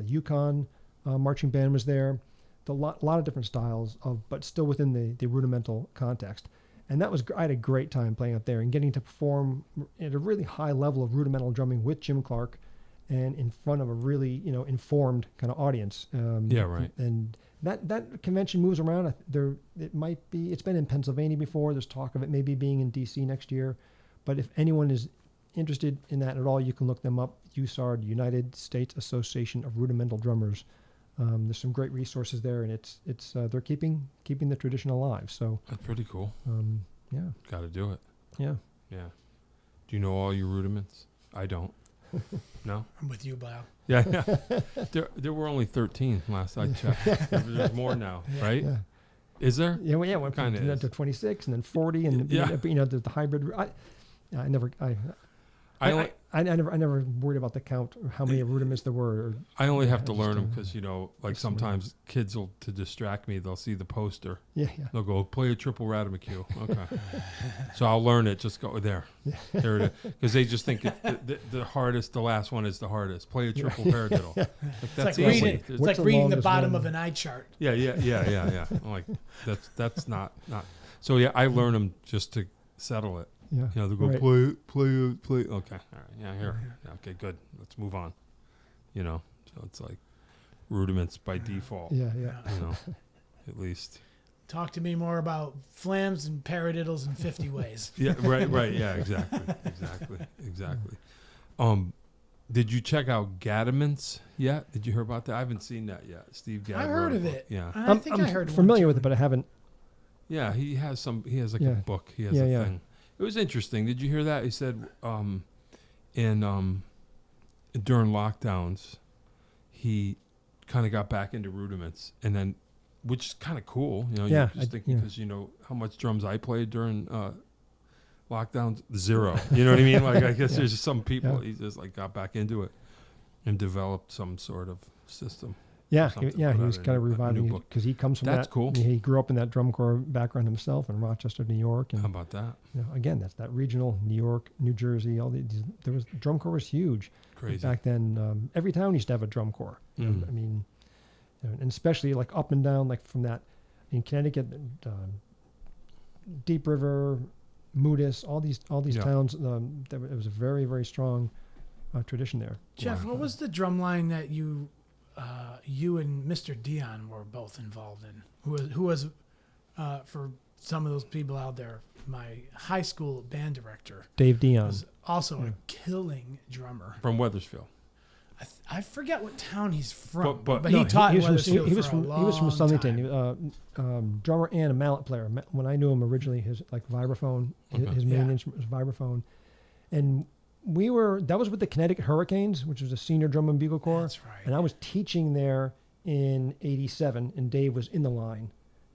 Yukon marching band was there. A lot of different styles, but still within the rudimental context. And I had a great time playing up there and getting to perform at a really high level of rudimental drumming with Jim Clark and in front of a really, informed kind of audience. Yeah, right. And that convention moves around. It's been in Pennsylvania before. There's talk of it maybe being in DC next year. But if anyone is interested in that at all, you can look them up. USARD, United States Association of Rudimental Drummers. There's some great resources there, and it's they're keeping the tradition alive. So that's pretty cool. Yeah. Got to do it. Yeah. Yeah. Do you know all your rudiments? I don't. No? I'm with you, Bob. Yeah. There were only 13 last I checked. There's more now, right? Yeah. Is there? Yeah. Well, yeah. Went from Kinda to 26 and then 40, and the hybrid. I never worried about the count or how many rudiments there were. I only have to learn them because, like sometimes kids will, to distract me, they'll see the poster. Yeah. They'll go, play a triple Radamacue. Okay. So I'll learn it. Just go there. There it is. Because they just think the hardest, the last one is the hardest. Play a triple paradiddle. It's like reading the bottom of an eye chart. Yeah. I'm like, that's not. So yeah, I learn them just to settle it. Yeah. They'll go play. Okay. All right. Yeah. Here. Yeah, okay. Good. Let's move on. So it's like rudiments by default. Yeah. At least. Talk to me more about flams and paradiddles in 50 ways. Yeah. Right. Yeah. Exactly. Did you check out Gadamants yet? Did you hear about that? I haven't seen that yet. Steve Gadd. I heard of it. Yeah. I think I heard familiar with it, but I haven't. Yeah. He has like a book. He has a thing. It was interesting. Did you hear that? He said during lockdowns, he kind of got back into rudiments, and then, which is kind of cool. Because how much drums I played during lockdowns, 0. You know what I mean? Like I guess there's some people he just like got back into it and developed some sort of system. Yeah, he was kind of reviving it because he comes from That's that. cool. He grew up in that drum corps background himself in Rochester, New York. And, How about that? Again, that's that regional New York, New Jersey. Drum corps was huge. Crazy. Back then, every town used to have a drum corps. Mm. I mean, and especially like up and down, like from that in Connecticut, Deep River, Moodus, all these towns. It was a very, very strong tradition there. Geoff, what was the drum line that you and Mr. Dion were both involved in? Who was for some of those people out there, my high school band director, Dave Dion, was also a killing drummer From Wethersfield. I forget what town he's from, but he taught in Wethersfield he was for a from Southington. long time. Drummer and a mallet player. When I knew him originally, his like vibraphone, his main instrument was vibraphone, and that was with the Connecticut Hurricanes, which was a senior drum and bugle corps. That's right. And I was teaching there in '87, and Dave was in the line.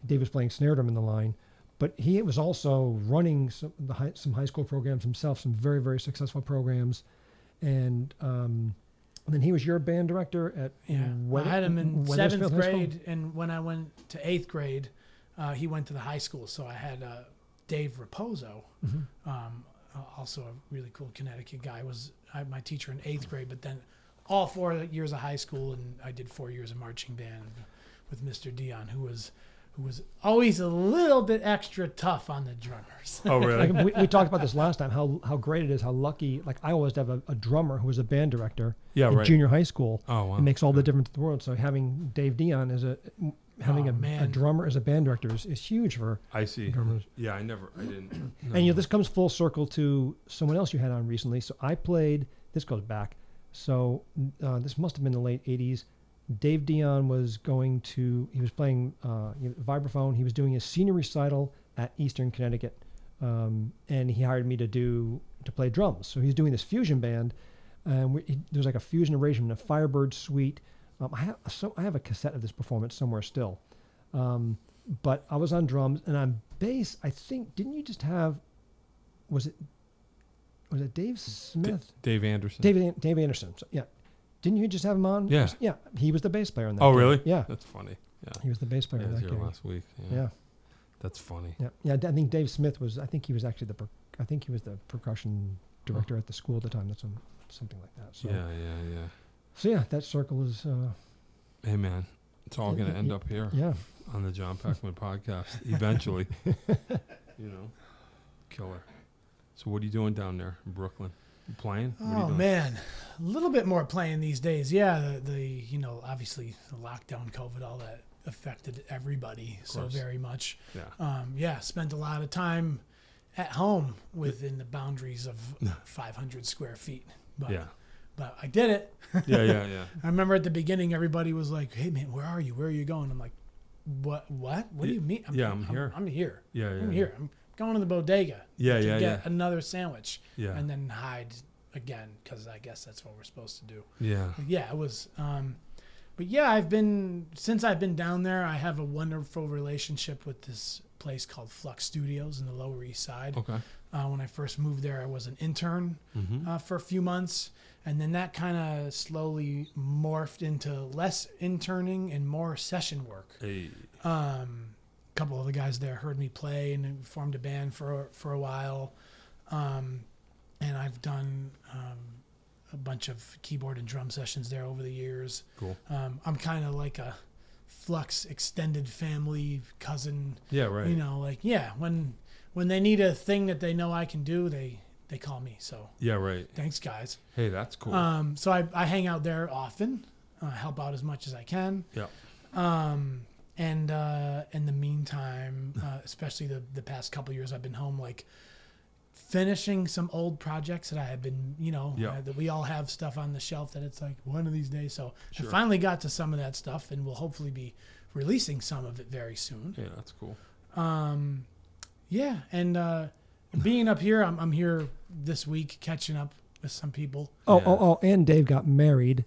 Dave was playing snare drum in the line, but he was also running some high school programs himself, some very, very successful programs, and then he was your band director at. I had him in Wethersfield 7th High School? grade, and when I went to 8th grade, he went to the high school. So I had Dave Raposo, also a really cool Connecticut guy, was my teacher in 8th grade, but then all 4 years of high school, and I did 4 years of marching band with Mr. Dion, who was always a little bit extra tough on the drummers. Oh, really? Like we talked about this last time, how great it is, how lucky, like I always have a drummer who was a band director in junior high school. Oh, wow. It makes all the difference in the world. So having Dave Dion as a drummer as a band director is huge for drummers. Yeah, I didn't know. And this comes full circle to someone else you had on recently. So I played, this goes back, so this must have been the late 80s. Dave Dion was he was playing vibraphone. He was doing his senior recital at Eastern Connecticut, and he hired me to play drums. So he's doing this fusion band, and there's like a fusion arrangement, a Firebird suite. I have a cassette of this performance somewhere still, but I was on drums and on bass. I think didn't you just have? Was it Was it Dave Smith? Dave Anderson. Dave Anderson. So, yeah. Didn't you just have him on? Yeah. Yeah. He was the bass player in that. Oh, gig. really? Yeah. That's funny. Yeah. He was the bass player Yeah, in he that was here gig. last week. Yeah. That's funny. Yeah. Yeah. I think Dave Smith was. I think he was actually the percussion director at the school at the time. That's something like that. So. Yeah. So yeah, that circle is. Hey, man. It's all going to end up here Yeah. on the John Peckman podcast eventually. Killer. So what are you doing down there in Brooklyn? You playing? What are you Oh doing? man, a little bit more playing these days. Yeah, the obviously the lockdown, COVID, all that affected everybody so course. very much. Yeah. Spent a lot of time at home within the boundaries of 500 square feet. But, Yeah. but I did it. Yeah. I remember at the beginning, everybody was like, "Hey man, where are you? Where are you going?" I'm like, "What? What do you mean?" I'm here. I'm here. Yeah. I'm here. I'm going to the bodega. Yeah, to yeah, get another sandwich. Yeah. And then hide again because I guess that's what we're supposed to do. Yeah. But yeah, it was. But yeah, since I've been down there, I have a wonderful relationship with this place called Flux Studios in the Lower East Side. Okay. When I first moved there, I was an intern Mm-hmm. for a few months, and then that kind of slowly morphed into less interning and more session work. Hey. Couple of the guys there heard me play and formed a band for a while, and I've done a bunch of keyboard and drum sessions there over the years. Cool. I'm kind of like a Flux extended family cousin. Yeah, right. When they need a thing that they know I can do, they call me. So Yeah, right. thanks, guys. Hey, that's cool. So I hang out there often, help out as much as I can. Yeah. And in the meantime, especially the past couple years, I've been home, like finishing some old projects that I have been, that we all have stuff on the shelf that it's like one of these days. So Sure. I finally got to some of that stuff, and we'll hopefully be releasing some of it very soon. Yeah, that's cool. Yeah, and being up here, I'm here this week catching up with some people. And Dave got married.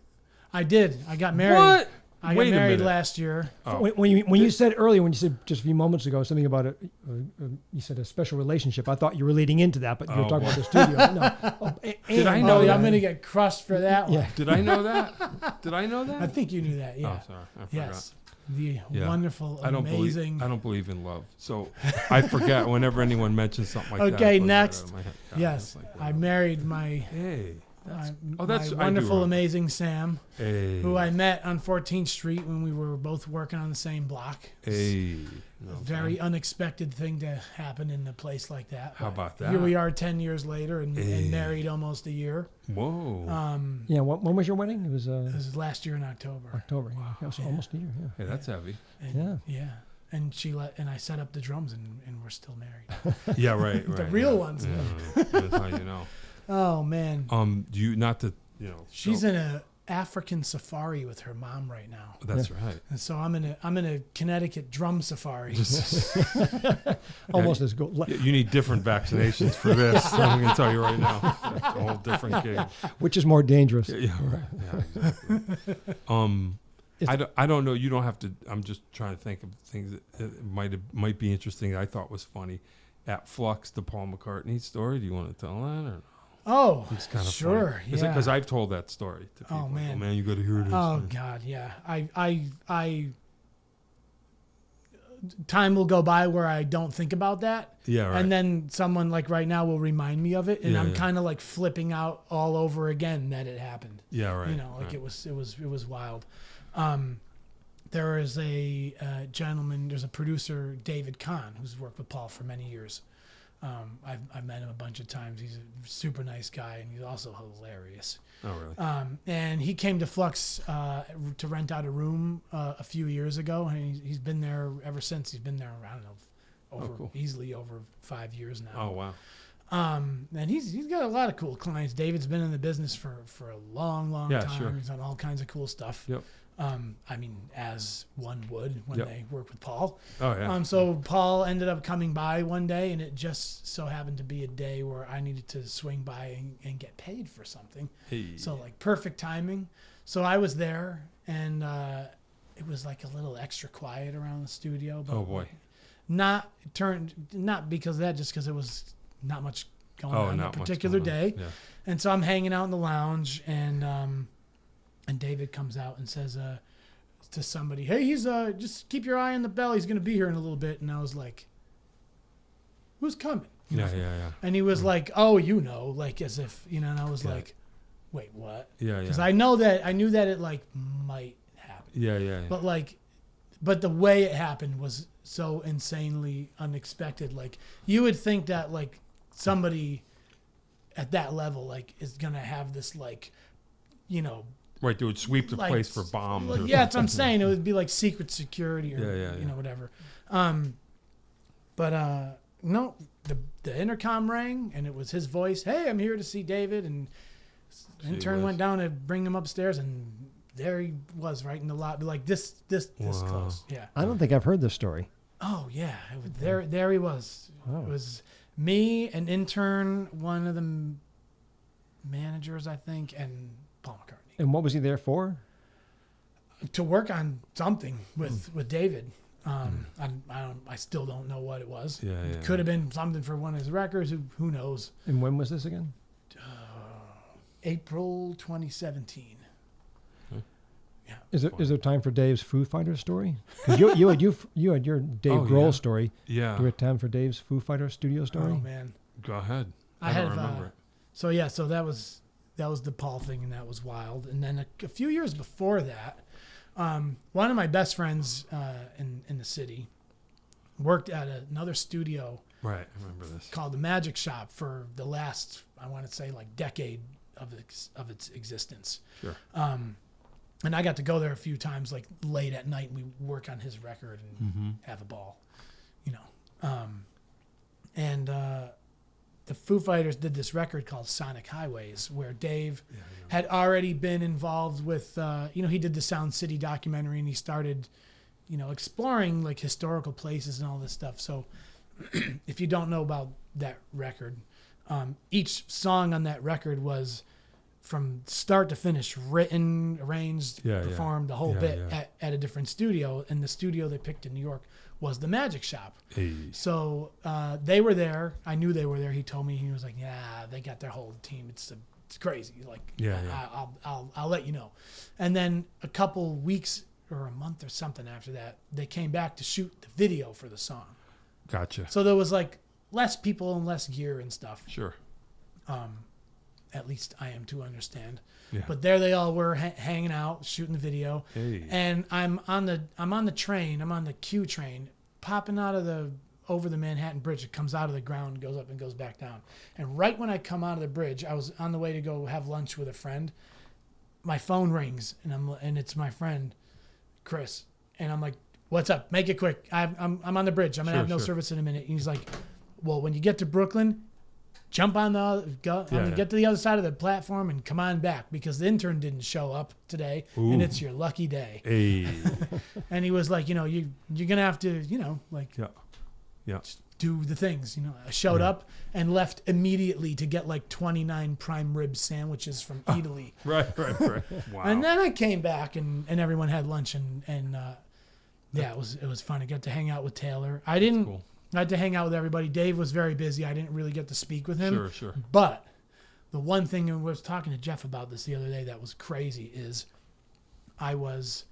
I did. I got married. What? I Wait a got married minute. last year. Oh. When you said earlier, when you said just a few moments ago something about it, you said a special relationship. I thought you were leading into that, but you were talking about the studio. No. Did I know Oh, that? I'm going to get crushed for that one. Yeah. Did I know that? Did I know that? I think you knew that. Yeah. Oh, sorry. I forgot. Yes. The Yeah. wonderful, I don't amazing. believe in love. So I forget whenever anyone mentions something like that. Okay, it goes right next. out of my head. God, Yes. it's like, I whatever. married my Hey. my I do wonderful, remember. amazing Sam, Hey. who I met on 14th Street when we were both working on the same block. Hey. No, Very unexpected thing to happen in a place like that. How But about that? Here we are 10 years later and Hey. married almost a year. Whoa. Yeah, when was your wedding? It was This is last year in October. October. Yeah, so almost a year. Yeah. Hey, that's heavy. And, yeah. And I set up the drums and we're still married. Yeah, right. The right, real yeah. ones. Yeah, that's how you know. Oh man. Do you not to She's in a African safari with her mom right now. That's right. And so I'm in a Connecticut drum safari. Almost as good. You need different vaccinations for this. I'm going to tell you right now. It's a whole different game. Which is more dangerous? Yeah, right. Yeah, exactly. I don't know. You don't have to. I'm just trying to think of things that might be interesting. I thought was funny. At Flux, the Paul McCartney story. Do you want to tell that or? Oh, It's kind of sure. funny. Yeah. Because I've told that story to people. Oh, man. Oh man, you got to hear this. Oh God, yeah. I time will go by where I don't think about that. Yeah, right. And then someone like right now will remind me of it, and Yeah, I'm yeah. kind of like flipping out all over again that it happened. Yeah, right. Like right. it was wild. There is a gentleman. There's a producer, David Kahn, who's worked with Paul for many years. I've met him a bunch of times. He's a super nice guy, and he's also hilarious. Oh really? And he came to Flux to rent out a room a few years ago, and he's been there ever since. He's been there, I don't know, easily over 5 years now. Oh wow. And he's got a lot of cool clients. David's been in the business for a long Yeah, time. sure. He's done all kinds of cool stuff. Yep. I mean, as one would when Yep. they work with Paul. Oh yeah. So Paul ended up coming by one day, and it just so happened to be a day where I needed to swing by and get paid for something. Hey. So like perfect timing. So I was there, and it was like a little extra quiet around the studio. But Oh boy. Not because of that, just because it was not much going on not that much particular going on. day. Yeah. And so I'm hanging out in the lounge, and David comes out and says to somebody, "Hey, he's just keep your eye on the bell. He's gonna be here in a little bit." And I was like, "Who's coming?" Yeah. And he was like, "Oh, like as if And I was Yeah. like, "Wait, what?" Yeah. Because Yeah. I knew that it like might happen, Yeah. but the way it happened was so insanely unexpected. Like you would think that like somebody at that level like is gonna have this like, Right. They would sweep the like, place for bombs. Like, or yeah, that's what I'm something. saying. It would be like secret security or Yeah. whatever. No, the intercom rang and it was his voice. "Hey, I'm here to see David." And the intern went down to bring him upstairs, and there he was, right in the lobby, like this Wow. close. Yeah. I don't think I've heard this story. Oh yeah, there he was. Oh. It was me, an intern, one of the managers, I think, and Paul McCartney. And what was he there for? To work on something with David. I still don't know what it was. Yeah. It could have been something for one of his records. Who knows? And when was this again? April 2017. Yeah. Is there time for Dave's Foo Fighters story? Because you had your Dave Oh, Grohl yeah. story. Yeah. Do we have time for Dave's Foo Fighters studio story? Oh man. Go ahead. I don't have, remember it. So that was the Paul thing, and that was wild. And then a few years before that, one of my best friends in the city worked at another studio Right. I remember this. called the Magic Shop for the last, I want to say, like decade of its existence. Sure. And I got to go there a few times, like late at night, and we work on his record and have a ball, And the Foo Fighters did this record called Sonic Highways, where Dave had already been involved with, he did the Sound City documentary, and he started, exploring like historical places and all this stuff. So if you don't know about that record, each song on that record was from start to finish written, arranged, performed, the whole bit at a different studio. And the studio they picked in New York was the Magic Shop. Hey. So they were there. I knew they were there. He told me, he was like, "Yeah, they got their whole team. It's crazy. Like, I'll let you know." And then a couple weeks or a month or something after that, they came back to shoot the video for the song. Gotcha. So there was like less people and less gear and stuff. Sure. At least I am to understand. Yeah. But there they all were hanging out, shooting the video. Hey. And I'm on the train. I'm on the Q train, popping out of over the Manhattan Bridge. It comes out of the ground, goes up and goes back down. And right when I come out of the bridge, I was on the way to go have lunch with a friend. My phone rings, and it's my friend, Chris. And I'm like, "What's up? Make it quick. I'm on the bridge. I'm gonna have no service in a minute." And he's like, "Well, when you get to Brooklyn, jump on get to the other side of the platform and come on back, because the intern didn't show up today, and it's your lucky day." Hey. And he was like, "You're gonna have to, Yeah. do the things." I showed up and left immediately to get like 29 prime rib sandwiches from Italy. Right. Wow. And then I came back and everyone had lunch and it was fun. I got to hang out with Taylor. I didn't. Cool. I had to hang out with everybody. Dave was very busy. I didn't really get to speak with him. Sure. But the one thing, and I was talking to Geoff about this the other day, that was crazy is I was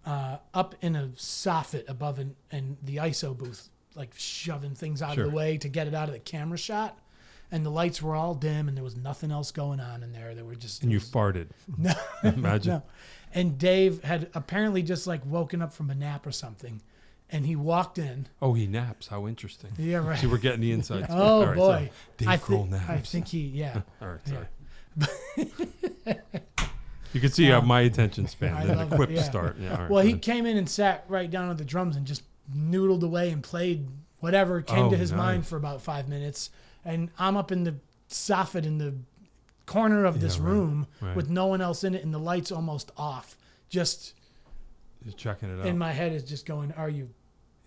up in a soffit above in the ISO booth, like shoving things out of the way to get it out of the camera shot. And the lights were all dim, and there was nothing else going on in there. There were just... And you farted. No. Imagine. No. And Dave had apparently just like woken up from a nap or something. And he walked in. Oh, he naps. How interesting. Yeah, right. See, we're getting the insights. Oh, All right, boy. So Dave Grohl naps. I think yeah. All right, sorry. You can see you have my attention span. I Then love the quip it, yeah. start. Yeah, all right, Well, go he ahead. came in and sat right down at the drums and just noodled away and played whatever came to his mind for about 5 minutes. And I'm up in the soffit in the corner of this room with no one else in it, and the lights almost off. Just checking it out. in my head is just going, "Are you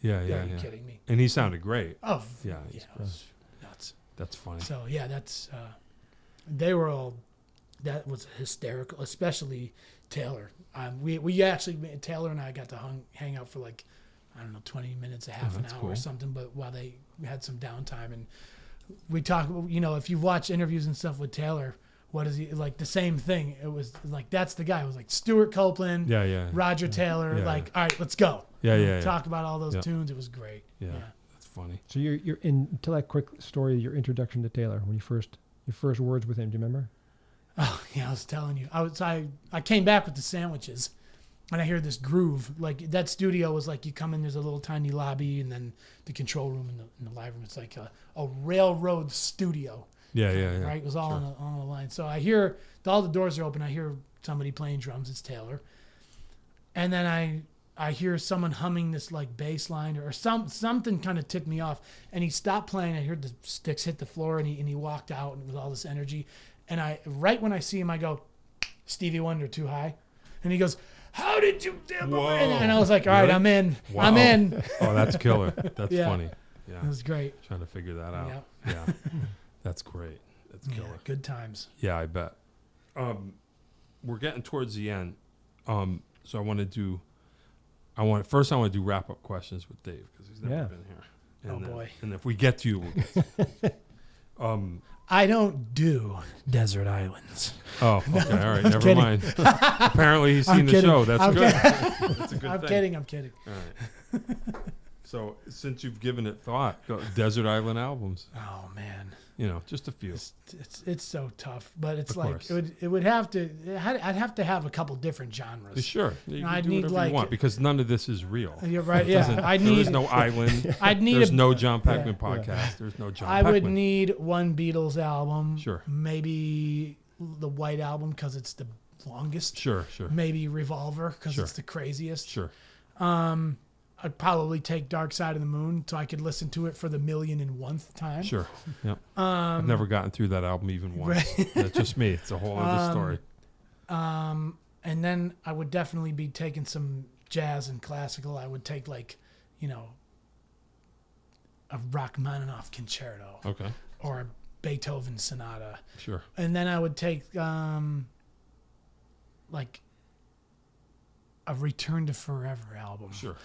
Yeah. Are you kidding me?" And he sounded great. Oh, Yeah, it was nuts. That's funny. So yeah, that's they were all, that was hysterical, especially Taylor. We actually, Taylor and I got to hang out for like, I don't know, 20 minutes, a half an hour or something, but while they had some downtime, and we talk, if you've watched interviews and stuff with Taylor, what is he like? The same thing. It was like, that's the guy. It was like Stuart Copeland, Roger Taylor. All right, let's go. Talk about all those tunes. It was great. Yeah, that's funny. So you're in. Tell that quick story. Your introduction to Taylor when your first words with him. Do you remember? Oh yeah, I was telling you. I came back with the sandwiches, and I hear this groove. Like that studio was like, you come in, there's a little tiny lobby, and then the control room and the live room. It's like a railroad studio. Yeah. Right, it was all on the line. So I hear all the doors are open. I hear somebody playing drums. It's Taylor, and then I hear someone humming this like bass line or something kind of ticked me off. And he stopped playing. I heard the sticks hit the floor, and he walked out and with all this energy. And right when I see him, I go, Stevie Wonder, Too High, and he goes, how did you do? And I was like, all right, I'm in. Wow. I'm in. Oh, that's killer. That's Yeah. funny. Yeah, It was great. trying to figure that out. Yeah. Yeah, that's great. That's killer. Yeah, good times. Yeah, I bet. We're getting towards the end, so I want to do wrap up questions with Dave because he's never been here. And boy! And if we get to you, we'll get to you. I don't do desert islands. Oh, okay, all right, never kidding. mind. Apparently, he's seen I'm the kidding. show. That's I'm good. kidding. That's a good I'm thing. kidding. All right. So, since you've given it thought, go desert island albums. Oh man, just a few. it's so tough, but it's Of like course. it would have to. I'd have to have a couple different genres. Sure, you can I'd do need, whatever like- you want because none of this is real. You're right. Yeah, There is no island. I'd need There's a- no John Peckman Yeah. podcast. There's no John I Peckman. would need one Beatles album. Sure. Maybe the White Album because it's the longest. Sure. Maybe Revolver because Sure. it's the craziest. Sure. I'd probably take Dark Side of the Moon so I could listen to it for the 1,000,001th time. Sure. Yep. I've never gotten through that album even once. That's just me. It's a whole other story. And then I would definitely be taking some jazz and classical. I would take a Rachmaninoff concerto Okay. or a Beethoven sonata. Sure. And then I would take a Return to Forever album. Sure.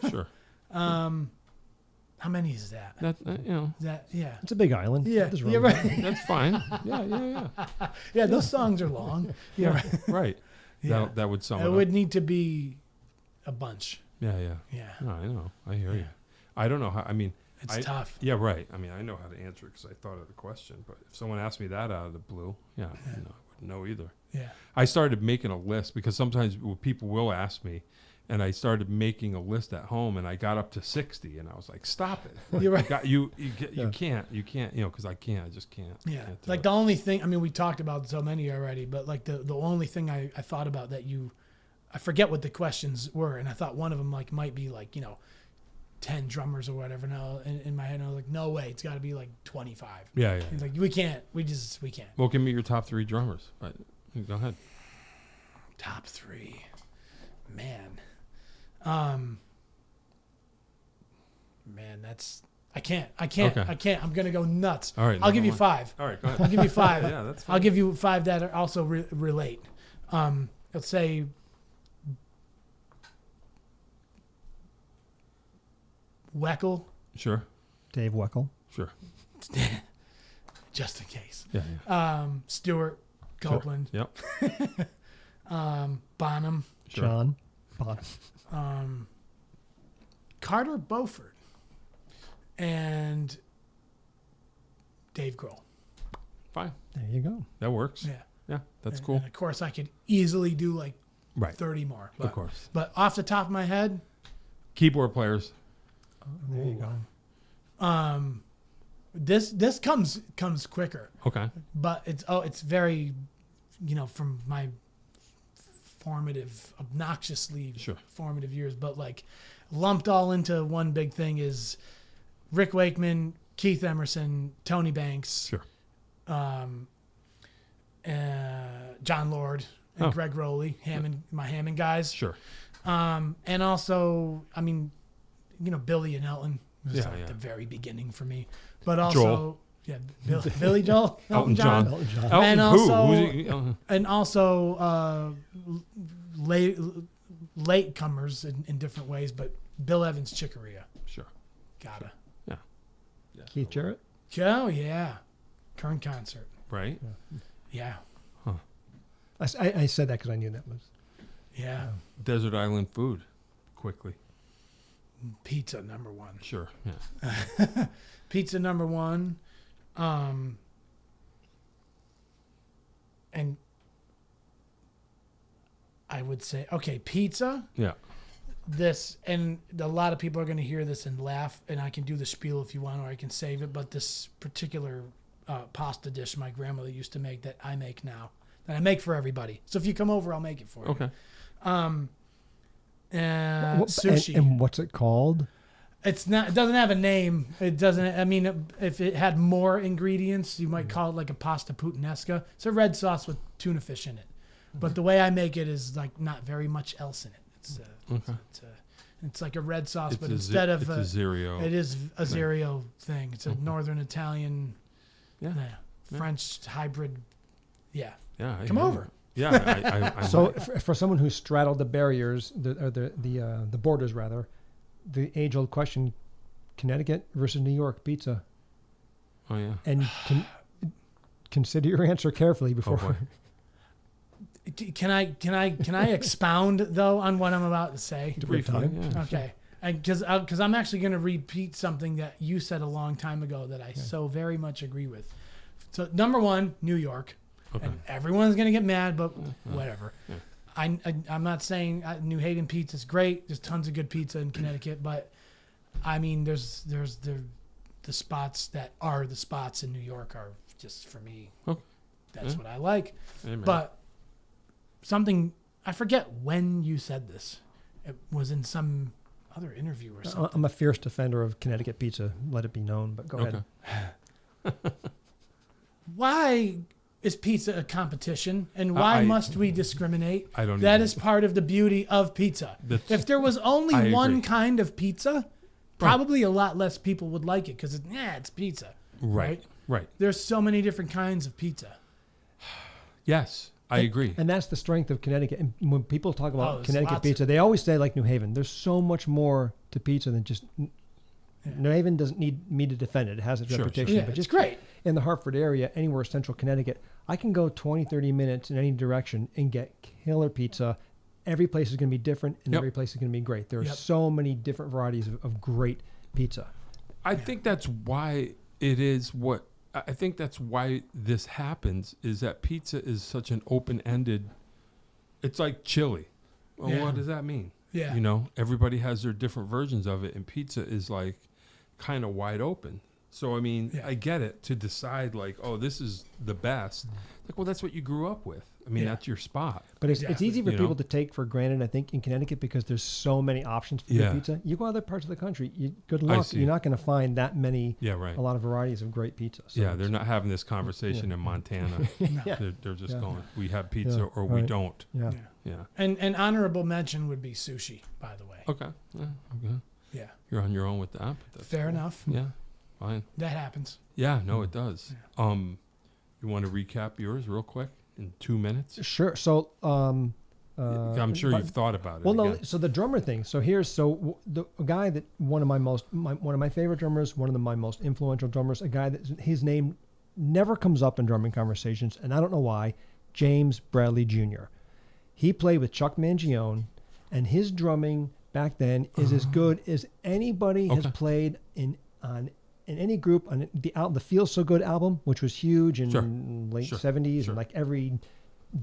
Sure. How many is that? That Is that yeah. It's a big island. Yeah, Nothing's wrong you're with right. that's fine. Yeah. Yeah, those songs are long. Yeah, right. Right. Yeah. That would sum it It up. would need to be a bunch. Yeah. Yeah. No, I know. I hear you. I don't know how. I mean, It's tough. Yeah, right. I mean, I know how to answer it because I thought of the question. But if someone asked me that out of the blue, I wouldn't know either. Yeah. I started making a list because sometimes people will ask me, and I started making a list at home, and I got up to 60, and I was like, "Stop it! You're right. You can't, because I can't. I just can't." Yeah. Can't do Like it. the only thing, I mean, we talked about so many already, but like the only thing I thought about that I forget what the questions were, and I thought one of them might be 10 drummers or whatever. Now in my head, I was like, no way, it's got to be 25. Yeah. He's like, we can't. Well, give me your top 3 drummers. Right. Go ahead. Top 3, man. Man, that's I can't. Okay. I can't. I'm gonna go nuts. All right, I'll never give you mind. 5. All right. Go ahead. I'll give you 5. Yeah, that's fine. I'll give you 5 that are also relate. Let's say Weckl, Sure. Dave Weckl. Sure. just in case. Yeah. Stuart Copeland, Yep. Bonham, Sure. John Bonham. Carter Beauford, and Dave Grohl. Fine. There you go. That works. Yeah. Yeah. That's And- cool. And of course, I could easily do Right. 30 more. Of course. But off the top of my head, Keyboard players. There you go. this comes quicker. Okay. But it's very, from my formative, obnoxiously Sure. formative years, but lumped all into one big thing is Rick Wakeman, Keith Emerson, Tony Banks, Sure. John Lord, and Oh. Greg Rowley, my Hammond guys. Sure. And also, I mean, Billy and Elton was Yeah, yeah. the very beginning for me. But also, Billy Joel, Elton John. Elton John. Elton And who? also- Who's he? and also late comers in different ways. But Bill Evans, Chicoria, Sure. gotta. Yeah. Keith Jarrett. Oh, yeah. Kern concert. right? Yeah. I said that because I knew that was. Yeah. Desert Island food, quickly. Pizza number one. Sure. Yeah. Pizza number one. And I would say, okay, pizza. Yeah. This, and a lot of people are going to hear this and laugh, and I can do the spiel if you want, or I can save it. But this particular pasta dish my grandmother used to make that I make now, that I make for everybody. So if you come over, I'll make it for you. Okay. Sushi. And what's it called? It's not. It doesn't have a name. It doesn't. I mean, if it had more ingredients, you might call it like a pasta puttanesca. It's a red sauce with tuna fish in it. But the way I make it is like not very much else in it. It's like a red sauce, but instead of it's a Zerio. it is a Zerio thing. It's a Northern Italian, Yeah. French hybrid. Yeah. Yeah. Come over. Yeah. I So for someone who straddled the barriers, the borders rather, the age-old question: Connecticut versus New York pizza. Oh yeah. And consider your answer carefully before. boy. Can I expound though on what I'm about to say? Briefly. Yeah. Okay. Because I'm actually going to repeat something that you said a long time ago that I so very much agree with. So number one, New York. Okay. And everyone's going to get mad, but whatever. Yeah. I'm not saying New Haven pizza is great. There's tons of good pizza in Connecticut, but I mean, there's the spots that are the spots in New York are just for me. Okay. That's Yeah. what I like. Amen. But something, I forget when you said this. It was in some other interview or something. I'm a fierce defender of Connecticut pizza. Let it be known. But go ahead. Why is pizza a competition, and why must we discriminate? I don't. That is part of the beauty of pizza. If there was I only one agree. kind of pizza, probably a lot less people would like it because it's pizza. Right. There's so many different kinds of pizza. Yes, I agree. And that's the strength of Connecticut. And when people talk about there's Connecticut lots pizza, they always say like New Haven. There's so much more to pizza than just. New Haven doesn't need me to defend it. It has its Sure, reputation. Yeah, But it's just great. in the Hartford area, anywhere central Connecticut, I can go 20, 30 minutes in any direction and get killer pizza. Every place is going to be different, and Yep. every place is going to be great. There are Yep. so many different varieties of great pizza. I think that's why it is what I think that's why this happens is that pizza is such an open-ended. It's like chili. Well, Yeah. what does that mean? Yeah. You know, everybody has their different versions of it, and pizza is like kind of wide open. So I mean, Yeah. I get it to decide like, oh, this is the best. Like, well, that's what you grew up with. I mean, Yeah. that's your spot. But it's Exactly. easy for You people know? to take for granted, I think, in Connecticut because there's so many options for good Yeah. pizza. You go other parts of the country, good I luck. see. You're not going to find that many, Yeah, right. a lot of varieties of great pizza. So Yeah, they're not having this conversation in Montana. Yeah. They're just Yeah. going, we have pizza Yeah, or we right. don't. Yeah. Yeah. Yeah. And honorable mention would be sushi, by the way. Okay. Yeah, okay. Yeah. You're on your own with that. But that's Fair cool. enough. Yeah. Fine. That happens. Yeah, no, it does. You want to recap yours real quick in 2 minutes? Sure. So, I'm sure but- you've thought about it. well, no. again. So the drummer thing. So the a guy that one of my favorite drummers, one of my most influential drummers, a guy that his name never comes up in drumming conversations, and I don't know why. James Bradley Jr. He played with Chuck Mangione, and his drumming back then is as good as anybody has Okay. played in any group on the Feel So Good album, which was huge in Sure. late Sure. 70s, Sure. and like every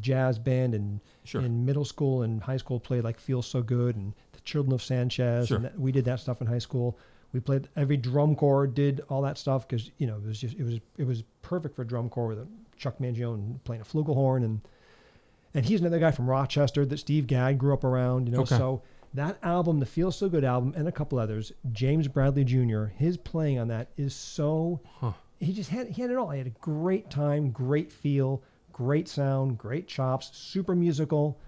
jazz band and Sure. in middle school and high school played like Feel So Good and the Children of Sanchez. Sure. And we did that stuff in high school. We played every drum corps, did all that stuff because it was perfect for drum corps with Chuck Mangione playing a flugelhorn and he's another guy from Rochester that Steve Gadd grew up around. Okay. So that album, the Feel So Good album, and a couple others, James Bradley Jr. His playing on that is so. He had it all. He had a great time, great feel, great sound, great chops, super musical.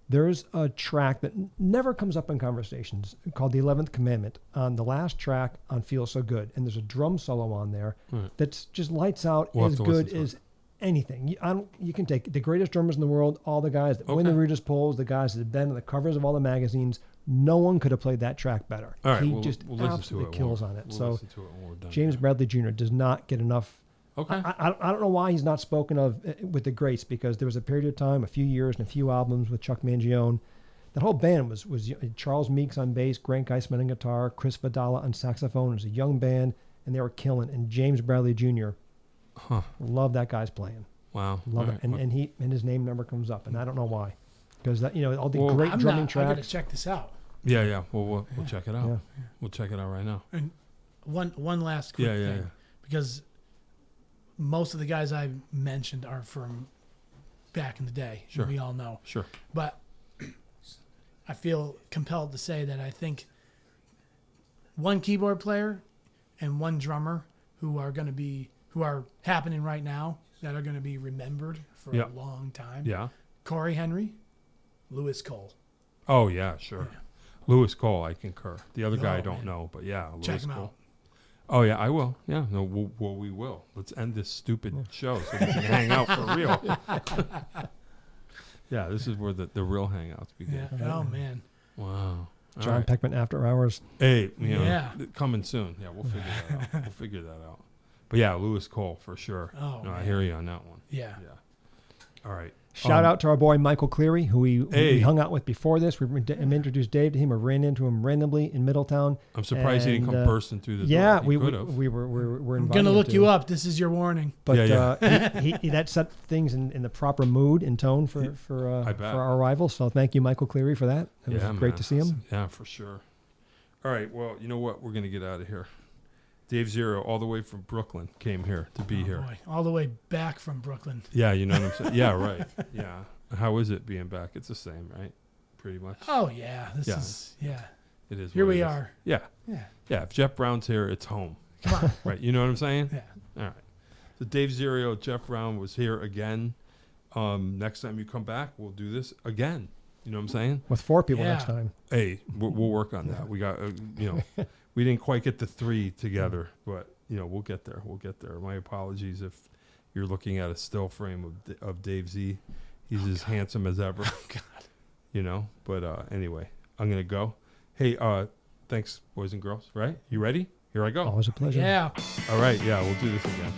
There's a track that never comes up in conversations called The 11th Commandment on the last track on Feel So Good. And there's a drum solo on there that's just lights out We'll have as to good listen to as anything. You can take the greatest drummers in the world, all the guys that win the Regis polls, the guys that have been on the covers of all the magazines, No one could have played that track better. All right, He we'll just listen to absolutely it. kills on it. We'll So listen to it when we're done. James Bradley Jr. does not get enough. Okay. I don't know why he's not spoken of with the greats, because there was a period of time, a few years and a few albums with Chuck Mangione. That whole band was Charles Meeks on bass, Grant Geisman on guitar, Chris Vidala on saxophone. It was a young band, and they were killing. And James Bradley Jr. Love that guy's playing. Wow. Love All it. And right. and his name never comes up, and I don't know why. Because that all the Well, great drumming I gotta tracks. check this out. Yeah. Well, we'll check it out. Yeah. We'll check it out right now. And one last quick thing, Yeah. because most of the guys I mentioned are from back in the day. Sure. We all know. Sure. But I feel compelled to say that I think one keyboard player and one drummer who are happening right now, that are going to be remembered for Yeah. a long time. Yeah. Corey Henry, Lewis Cole. Oh, yeah, sure. Lewis Cole, I concur. The other guy I Oh, don't man. know, but yeah, Lewis Check him Cole. out. Oh, yeah, I will. Yeah, no, we will. Let's end this stupid show so we can hang out for real. Yeah, this is where the real hangouts begin. Yeah. Oh man. Wow. All John right. Peckman After Hours. Hey, Yeah. coming soon. Yeah, we'll figure that out. We'll figure that out. But yeah, Lewis Cole for sure. Oh, no, I man. hear you on that one. Yeah. Yeah. All right. Shout out to our boy Michael Cleary, who we Hey. hung out with before this. We introduced Dave to him. I ran into him randomly in Middletown. I'm surprised he didn't come And, bursting through the Yeah, door. we He could have. were I'm inviting gonna him look to. you up. This is your warning. But Yeah, he that set things in the proper mood and tone for I bet. for our arrival. So thank you, Michael Cleary, for that. It was great man. to see him. Yeah, for sure. All right. Well, you know what? We're going to get out of here. Dave Zerio, all the way from Brooklyn, came here to be here. Boy, all the way back from Brooklyn. Yeah, you know what I'm saying? Yeah, right. Yeah. How is it being back? It's the same, right? Pretty much. Oh yeah. Yeah. It is. Here what we it is. are. Yeah. Yeah. Yeah. If Geoff Brown's here, it's home. Come on. Right. You know what I'm saying? Yeah. All right. So Dave Zerio, Geoff Brown was here again. Next time you come back, we'll do this again. You know what I'm saying? With 4 people Yeah. next time. Hey, we'll work on that. We got, we didn't quite get the 3 together, but we'll get there. We'll get there. My apologies if you're looking at a still frame of Dave Z. He's as handsome as ever. God. But anyway, I'm gonna go. Hey, thanks, boys and girls. Right? You ready? Here I go. Always a pleasure. Yeah. All right, yeah, we'll do this again.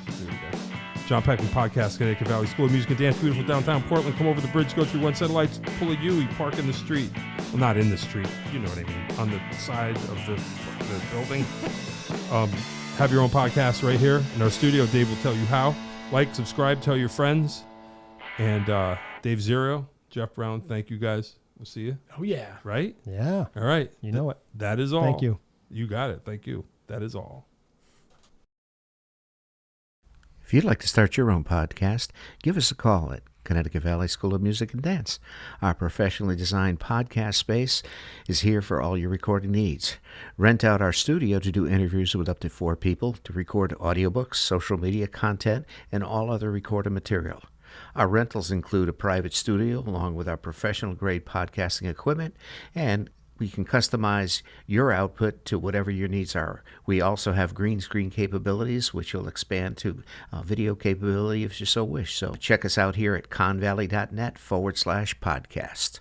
John Peckman Podcast, Connecticut Valley School of Music and Dance, beautiful downtown Portland. Come over the bridge, go through One Set of Lights, pull a U, you park in the street. Well, not in the street, you know what I mean, on the side of the building. Have your own podcast right here in our studio. Dave will tell you how. Like, subscribe, tell your friends. And Dave Zerio, Geoff Brown, thank you guys. We'll see you. Oh yeah. Right? Yeah. All right. You know it. That is all. Thank you. You got it. Thank you. That is all. If you'd like to start your own podcast, give us a call at Connecticut Valley School of Music and Dance. Our professionally designed podcast space is here for all your recording needs. Rent out our studio to do interviews with up to 4 people, to record audiobooks, social media content, and all other recorded material. Our rentals include a private studio along with our professional-grade podcasting equipment, and we can customize your output to whatever your needs are. We also have green screen capabilities, which will expand to video capability if you so wish. So check us out here at convalley.net/podcast.